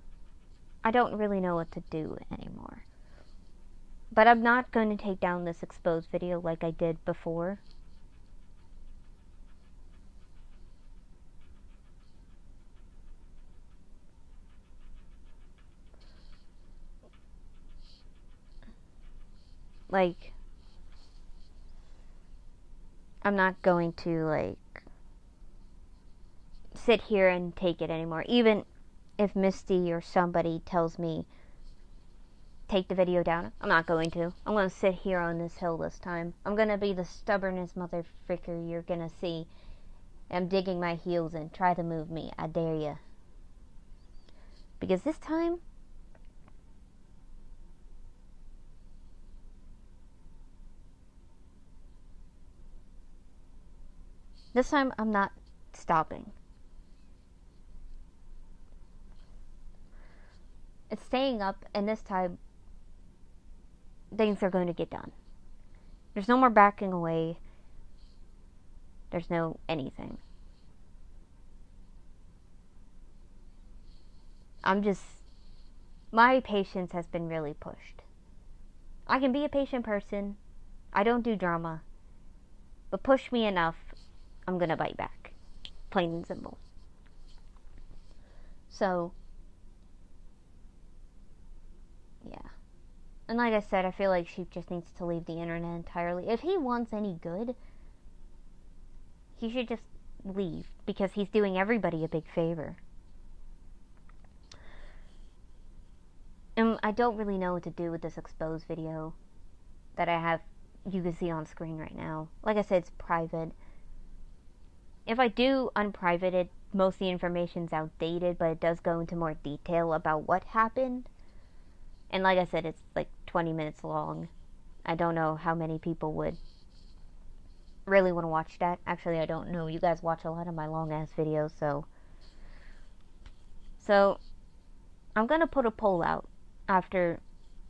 I don't really know what to do anymore. But I'm not going to take down this exposed video like I did before. Like, I'm not going to, like, sit here and take it anymore. Even if Misty or somebody tells me, take the video down, I'm not going to. I'm going to sit here on this hill this time. I'm going to be the stubbornest motherfricker you're going to see. I'm digging my heels in. Try to move me. I dare you. Because this time, I'm not stopping. It's staying up, and this time, things are going to get done. There's no more backing away. There's no anything. My patience has been really pushed. I can be a patient person. I don't do drama. But push me enough, I'm gonna bite back. Plain and simple. So, yeah. And like I said, I feel like Sheep just needs to leave the internet entirely. If he wants any good, he should just leave, because he's doing everybody a big favor. And I don't really know what to do with this exposed video that I have, you can see on screen right now. Like I said, it's private. If I do unprivate it, most of the information's outdated, but it does go into more detail about what happened. And like I said, it's like 20 minutes long. I don't know how many people would really want to watch that. Actually, I don't know. You guys watch a lot of my long-ass videos, So, I'm gonna put a poll out after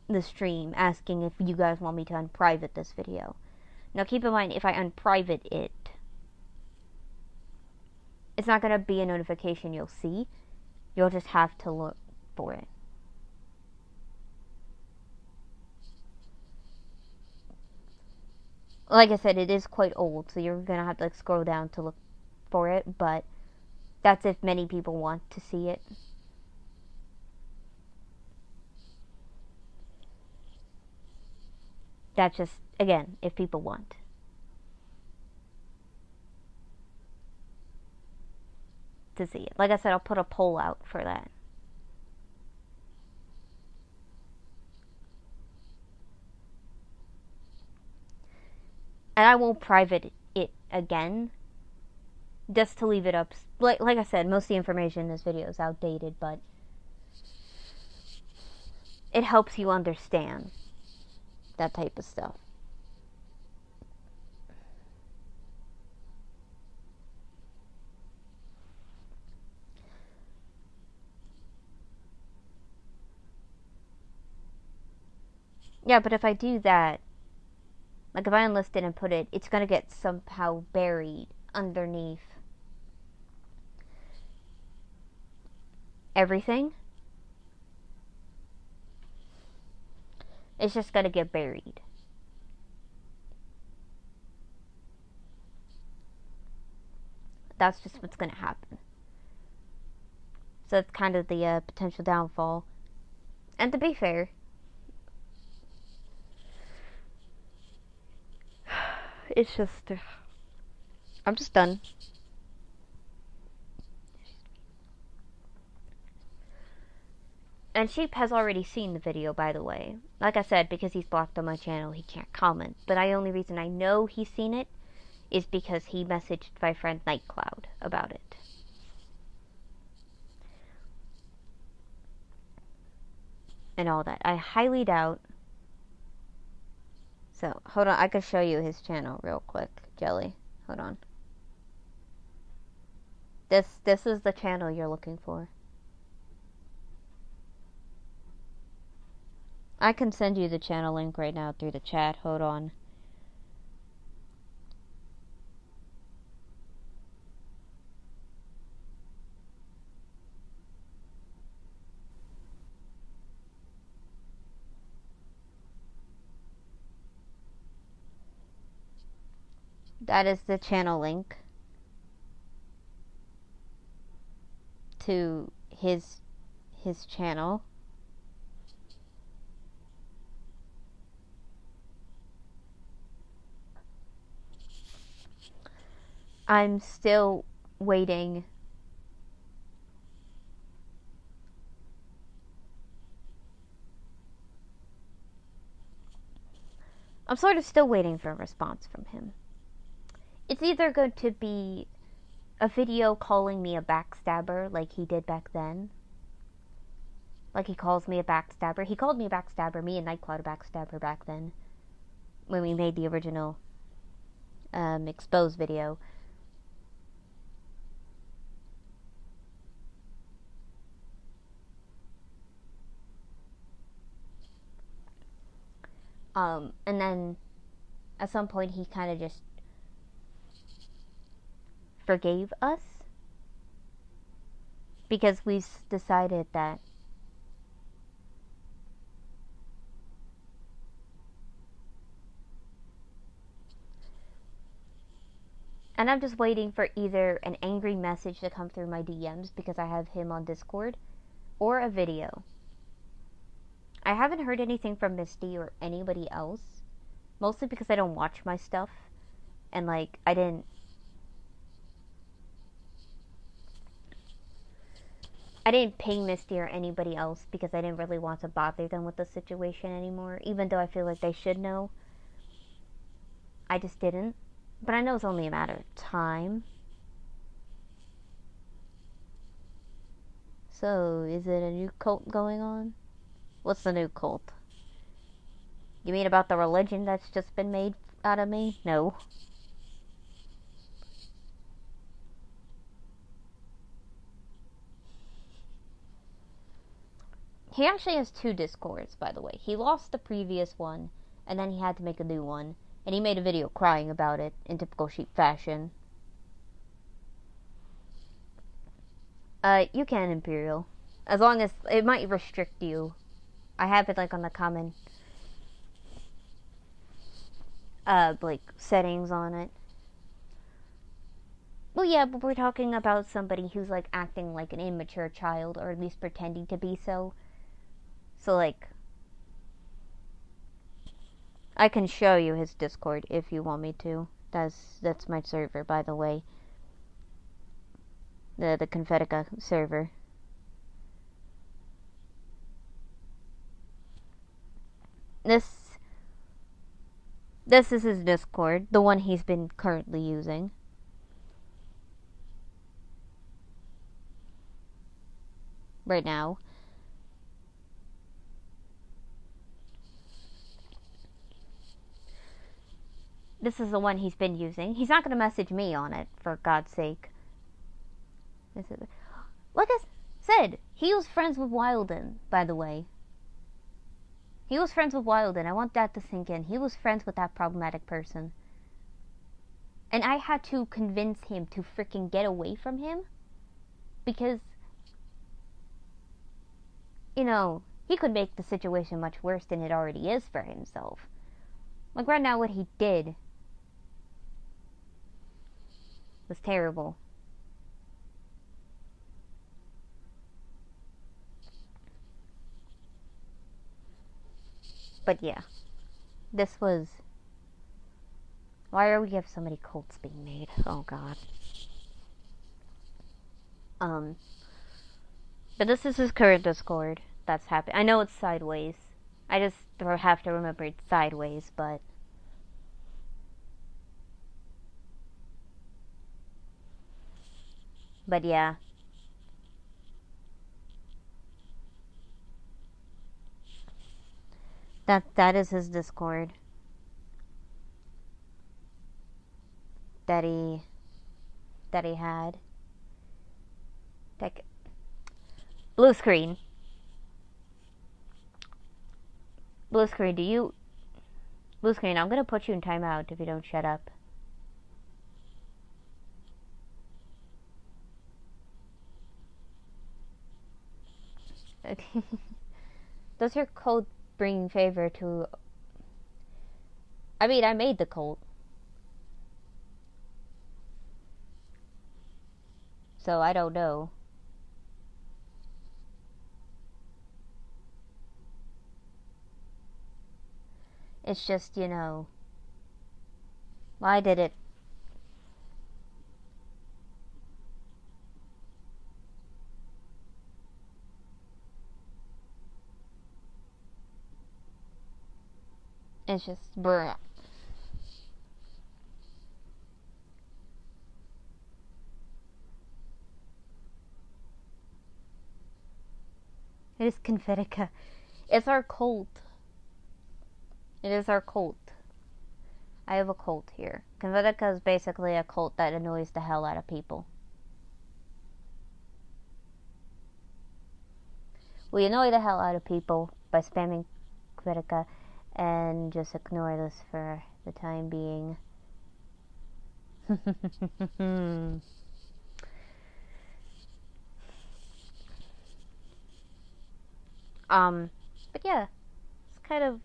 the stream asking if you guys want me to unprivate this video. Now, keep in mind, if I unprivate it, it's not gonna be a notification you'll see. You'll just have to look for it. Like I said, it is quite old, so you're gonna have to like scroll down to look for it, but that's if many people want to see it. That's just, again, if people want. To see it. Like I said, I'll put a poll out for that. And I won't private it again, just to leave it up. Like I said, most of the information in this video is outdated, but it helps you understand that type of stuff. Yeah, but if I do that, like if I unlist it and put it, it's gonna get somehow buried underneath everything. It's just gonna get buried. That's just what's gonna happen. So it's kind of the potential downfall. And to be fair, it's just, I'm just done. And Sheep has already seen the video, by the way. Like I said, because he's blocked on my channel, he can't comment. But the only reason I know he's seen it is because he messaged my friend Nightcloud about it. And all that. I highly doubt. So, hold on. I could show you his channel real quick, Jelly. Hold on. This is the channel you're looking for. I can send you the channel link right now through the chat. Hold on. That is the channel link to his channel. I'm still waiting. I'm sort of still waiting for a response from him. It's either going to be a video calling me a backstabber like he did back then. Like he calls me a backstabber. He called me a backstabber, me and Nightcloud a backstabber back then. When we made the original expose video. And then at some point he kind of just forgave us. Because we decided that and I'm just waiting for either an angry message to come through my DMs because I have him on Discord, or a video. I haven't heard anything from Misty or anybody else, mostly because I don't watch my stuff, and like, I didn't ping Misty or anybody else because I didn't really want to bother them with the situation anymore, even though I feel like they should know. I just didn't. But I know it's only a matter of time. So, is it a new cult going on? What's the new cult? You mean about the religion that's just been made out of me? No. He actually has 2 Discords, by the way. He lost the previous one, and then he had to make a new one. And he made a video crying about it, in typical sheep fashion. You can, Imperial. As long as, it might restrict you. I have it, like, on the common, like, settings on it. Well, yeah, but we're talking about somebody who's, like, acting like an immature child, or at least pretending to be so. So, like, I can show you his Discord if you want me to. That's my server, by the way. The Confetica server. This is his Discord, the one he's been currently using. Right now. This is the one he's been using. He's not going to message me on it, for God's sake. This is, like I said, he was friends with Wilden, by the way. He was friends with Wilden. I want that to sink in. He was friends with that problematic person. And I had to convince him to freaking get away from him. Because, you know, he could make the situation much worse than it already is for himself. Like right now, what he did was terrible. But yeah, this was... Why are we have so many cults being made? Oh god. But this is his current Discord that's happening. I know it's sideways. I just have to remember it's sideways, but... But yeah. That is his Discord. That he had. Like, blue screen. Blue screen, Blue screen, I'm gonna put you in timeout if you don't shut up. Okay. Does your code bring favor to... I mean, I made the cult. So, I don't know. It's just, you know... Why did it... It's just bruh. It is Confetica. It's our cult. It is our cult. I have a cult here. Confetica is basically a cult that annoys the hell out of people. We annoy the hell out of people by spamming Confetica and just ignore this for the time being. But yeah, it's kind of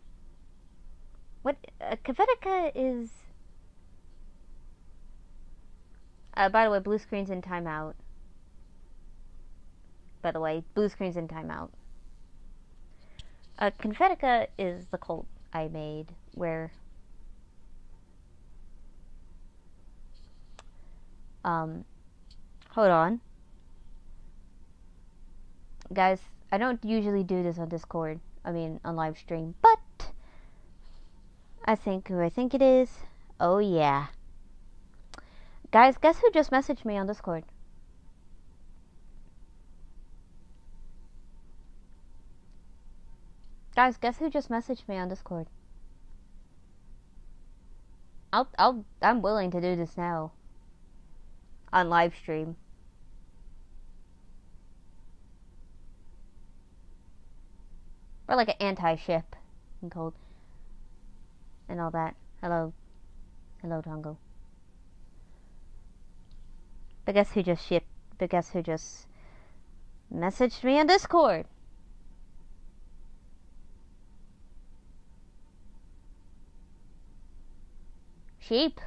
what Confetica is. By the way, blue screen's in timeout. By the way, blue screen's in timeout. Confetica is the cult I made where hold on. Guys, I don't usually do this on Discord. I mean, on live stream, but I think who I think it is. Oh yeah. Guys, guess who just messaged me on Discord? Guys, guess who just messaged me on Discord? I'm willing to do this now. On live stream. Or like an anti-ship and cold. And all that. Hello. Hello, Tongo. But guess who just messaged me on Discord? Sheep.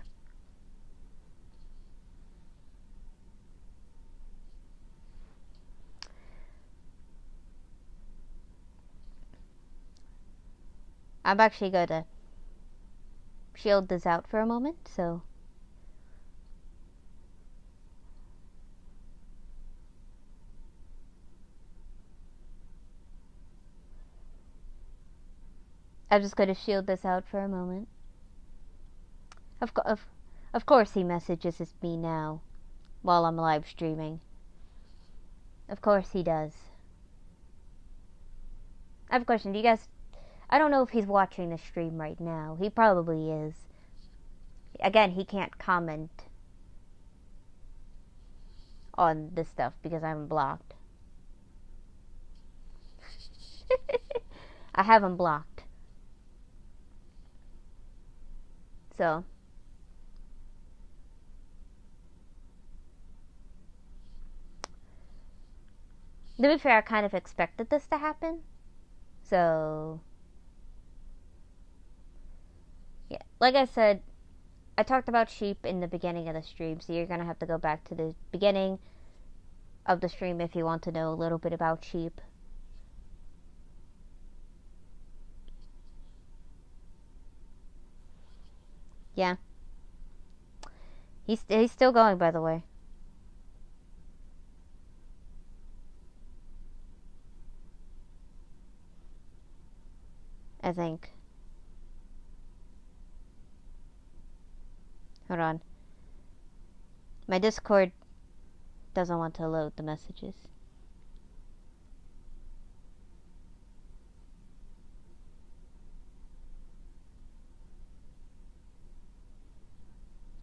I'm actually gonna shield this out for a moment, so I'm just gonna shield this out for a moment. Of course he messages me now while I'm live streaming. Of course he does. I have a question. Do you guys... I don't know if he's watching the stream right now. He probably is. Again, he can't comment on this stuff because I'm blocked. I have him blocked. So... to be fair, I kind of expected this to happen. So... yeah, like I said, I talked about sheep in the beginning of the stream, so you're gonna have to go back to the beginning of the stream if you want to know a little bit about sheep. Yeah. He's still going, by the way. I think. Hold on. My Discord doesn't want to load the messages.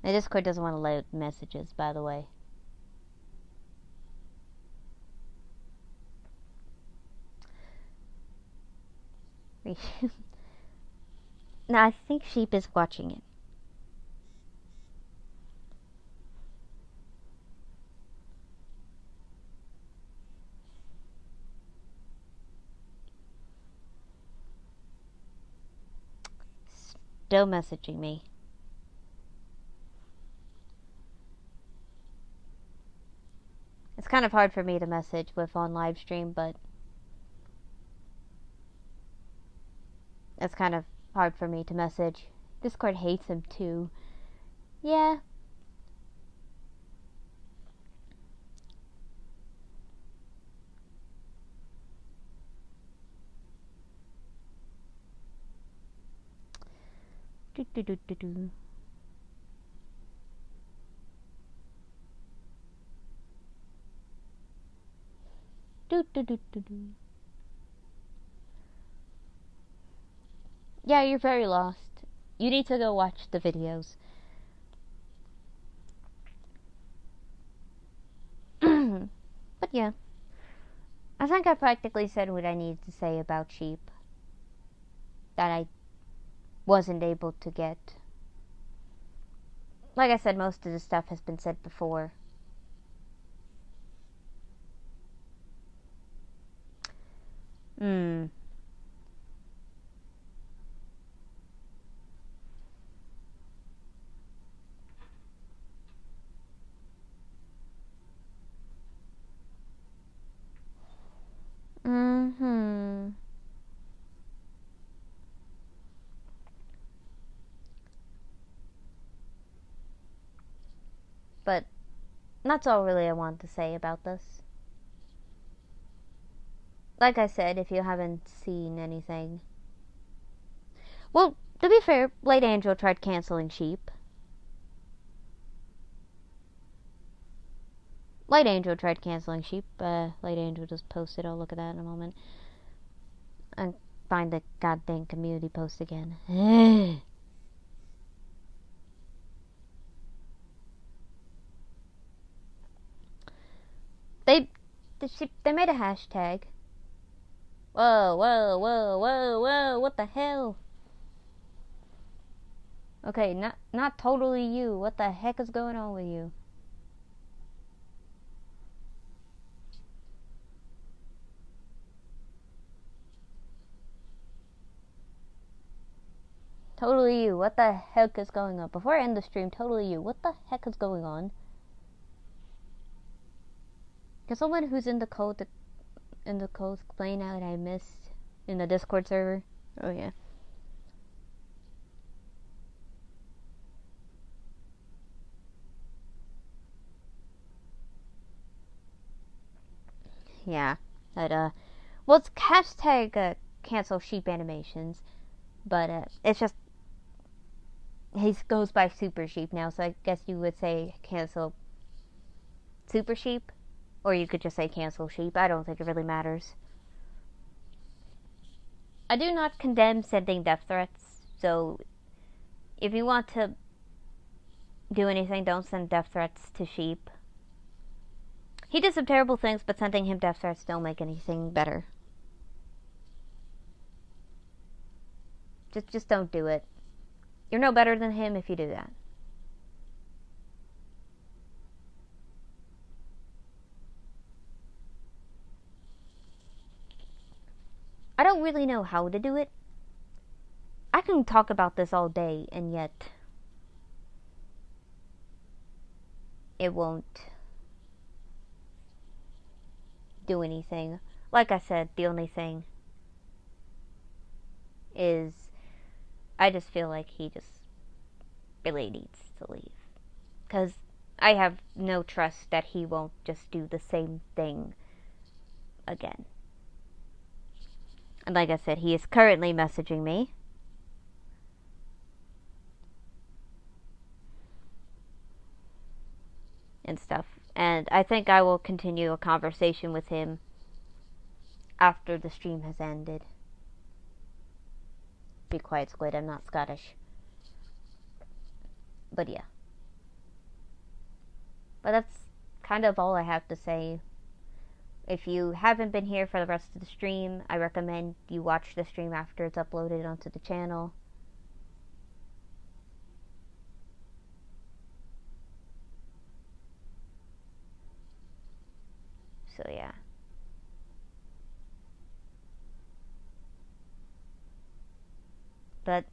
My Discord doesn't want to load messages, by the way. No, I think Sheep is watching it. Still messaging me. It's kind of hard for me to message with on live stream, but it's kind of hard for me to message. Discord hates him too. Yeah. Do, do, do, do, do. Do, do, do, do, do. Yeah, you're very lost. You need to go watch the videos. But yeah, I think I practically said what I needed to say about sheep that I wasn't able to get. Like I said, most of the stuff has been said before. Hmm. Mm-hmm. But that's all really I want to say about this. Like I said, if you haven't seen anything. Well, to be fair, Late Angel tried canceling sheep. Light Angel tried canceling sheep. Light Angel just posted. I'll look at that in a moment. And find the goddamn community post again. they made a hashtag. Whoa, whoa, whoa, whoa, whoa! What the hell? Okay, not totally you. What the heck is going on with you? Totally you. What the heck is going on? Before I end the stream, totally you. What the heck is going on? Can someone who's in the code explain out I missed in the Discord server? Oh yeah. Yeah. That well, it's hashtag cancel sheep animations, but it's just he goes by Super Sheep now, so I guess you would say cancel Super Sheep, or you could just say cancel sheep. I don't think it really matters. I do not condemn sending death threats, so if you want to do anything, don't send death threats to sheep. He did some terrible things, but sending him death threats don't make anything better. Just don't do it. You're no better than him if you do that. I don't really know how to do it. I can talk about this all day, and yet it won't do anything. Like I said, the only thing is I just feel like he just really needs to leave. Because I have no trust that he won't just do the same thing again. And like I said, he is currently messaging me. And stuff. And I think I will continue a conversation with him after the stream has ended. Be quiet, Squid, I'm not Scottish. But yeah. But that's kind of all I have to say. If you haven't been here for the rest of the stream, I recommend you watch the stream after it's uploaded onto the channel. So yeah. But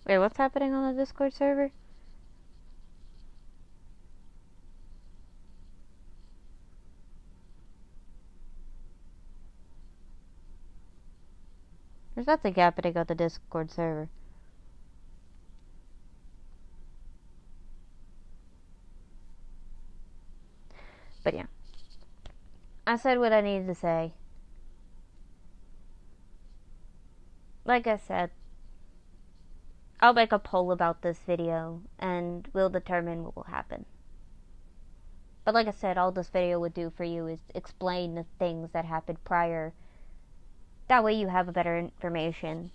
wait, what's happening on the Discord server? There's nothing happening on the Discord server. But yeah. I said what I needed to say. like I said, I'll make a poll about this video and we'll determine what will happen. But like I said, all this video would do for you is explain the things that happened prior. That way you have a better information.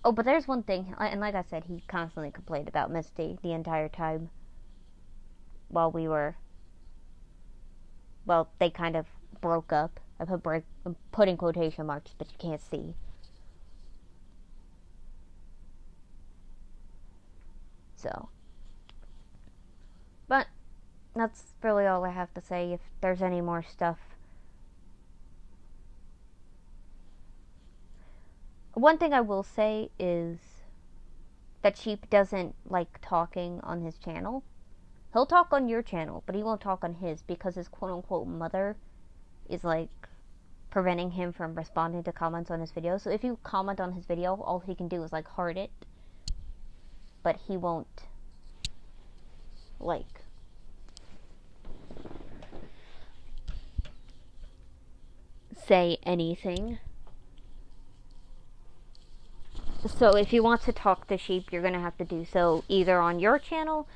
Oh, but there's one thing, and like I said, he constantly complained about Misty the entire time while we were, well, they kind of broke up. I'm putting quotation marks, but you can't see. So, but that's really all I have to say. If there's any more stuff, one thing I will say is that Sheep doesn't like talking on his channel. He'll talk on your channel, but he won't talk on his because his quote-unquote mother is like preventing him from responding to comments on his video. So if you comment on his video, all he can do is like heart it, but he won't like say anything. So if you want to talk to Sheep, you're gonna have to do so either on your channel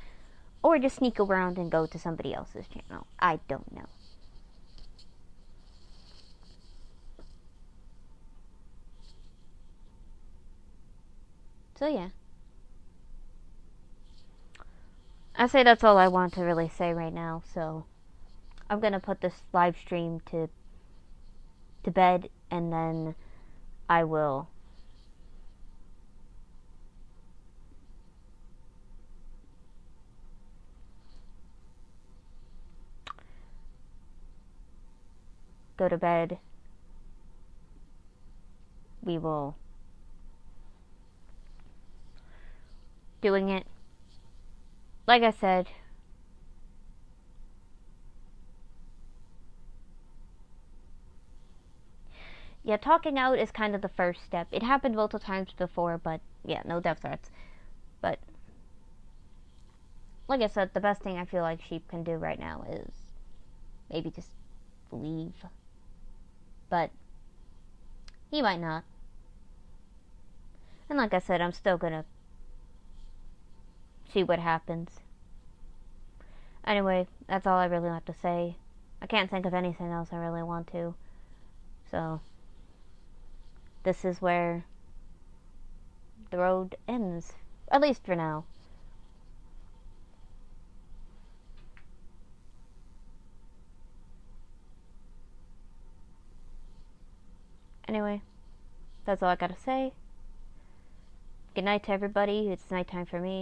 or just sneak around and go to somebody else's channel. I don't know. So yeah. I say that's all I want to really say right now, so I'm gonna put this live stream to bed, and then I will go to bed. We will doing it. Like I said, yeah, talking out is kind of the first step. It happened multiple times before, but yeah, no death threats. But like I said, the best thing I feel like Sheep can do right now is maybe just leave. But he might not. And like I said, I'm still gonna see what happens. Anyway, that's all I really have to say. I can't think of anything else I really want to. So, this is where the road ends. At least for now. Anyway, that's all I gotta say. Good night to everybody. It's nighttime for me.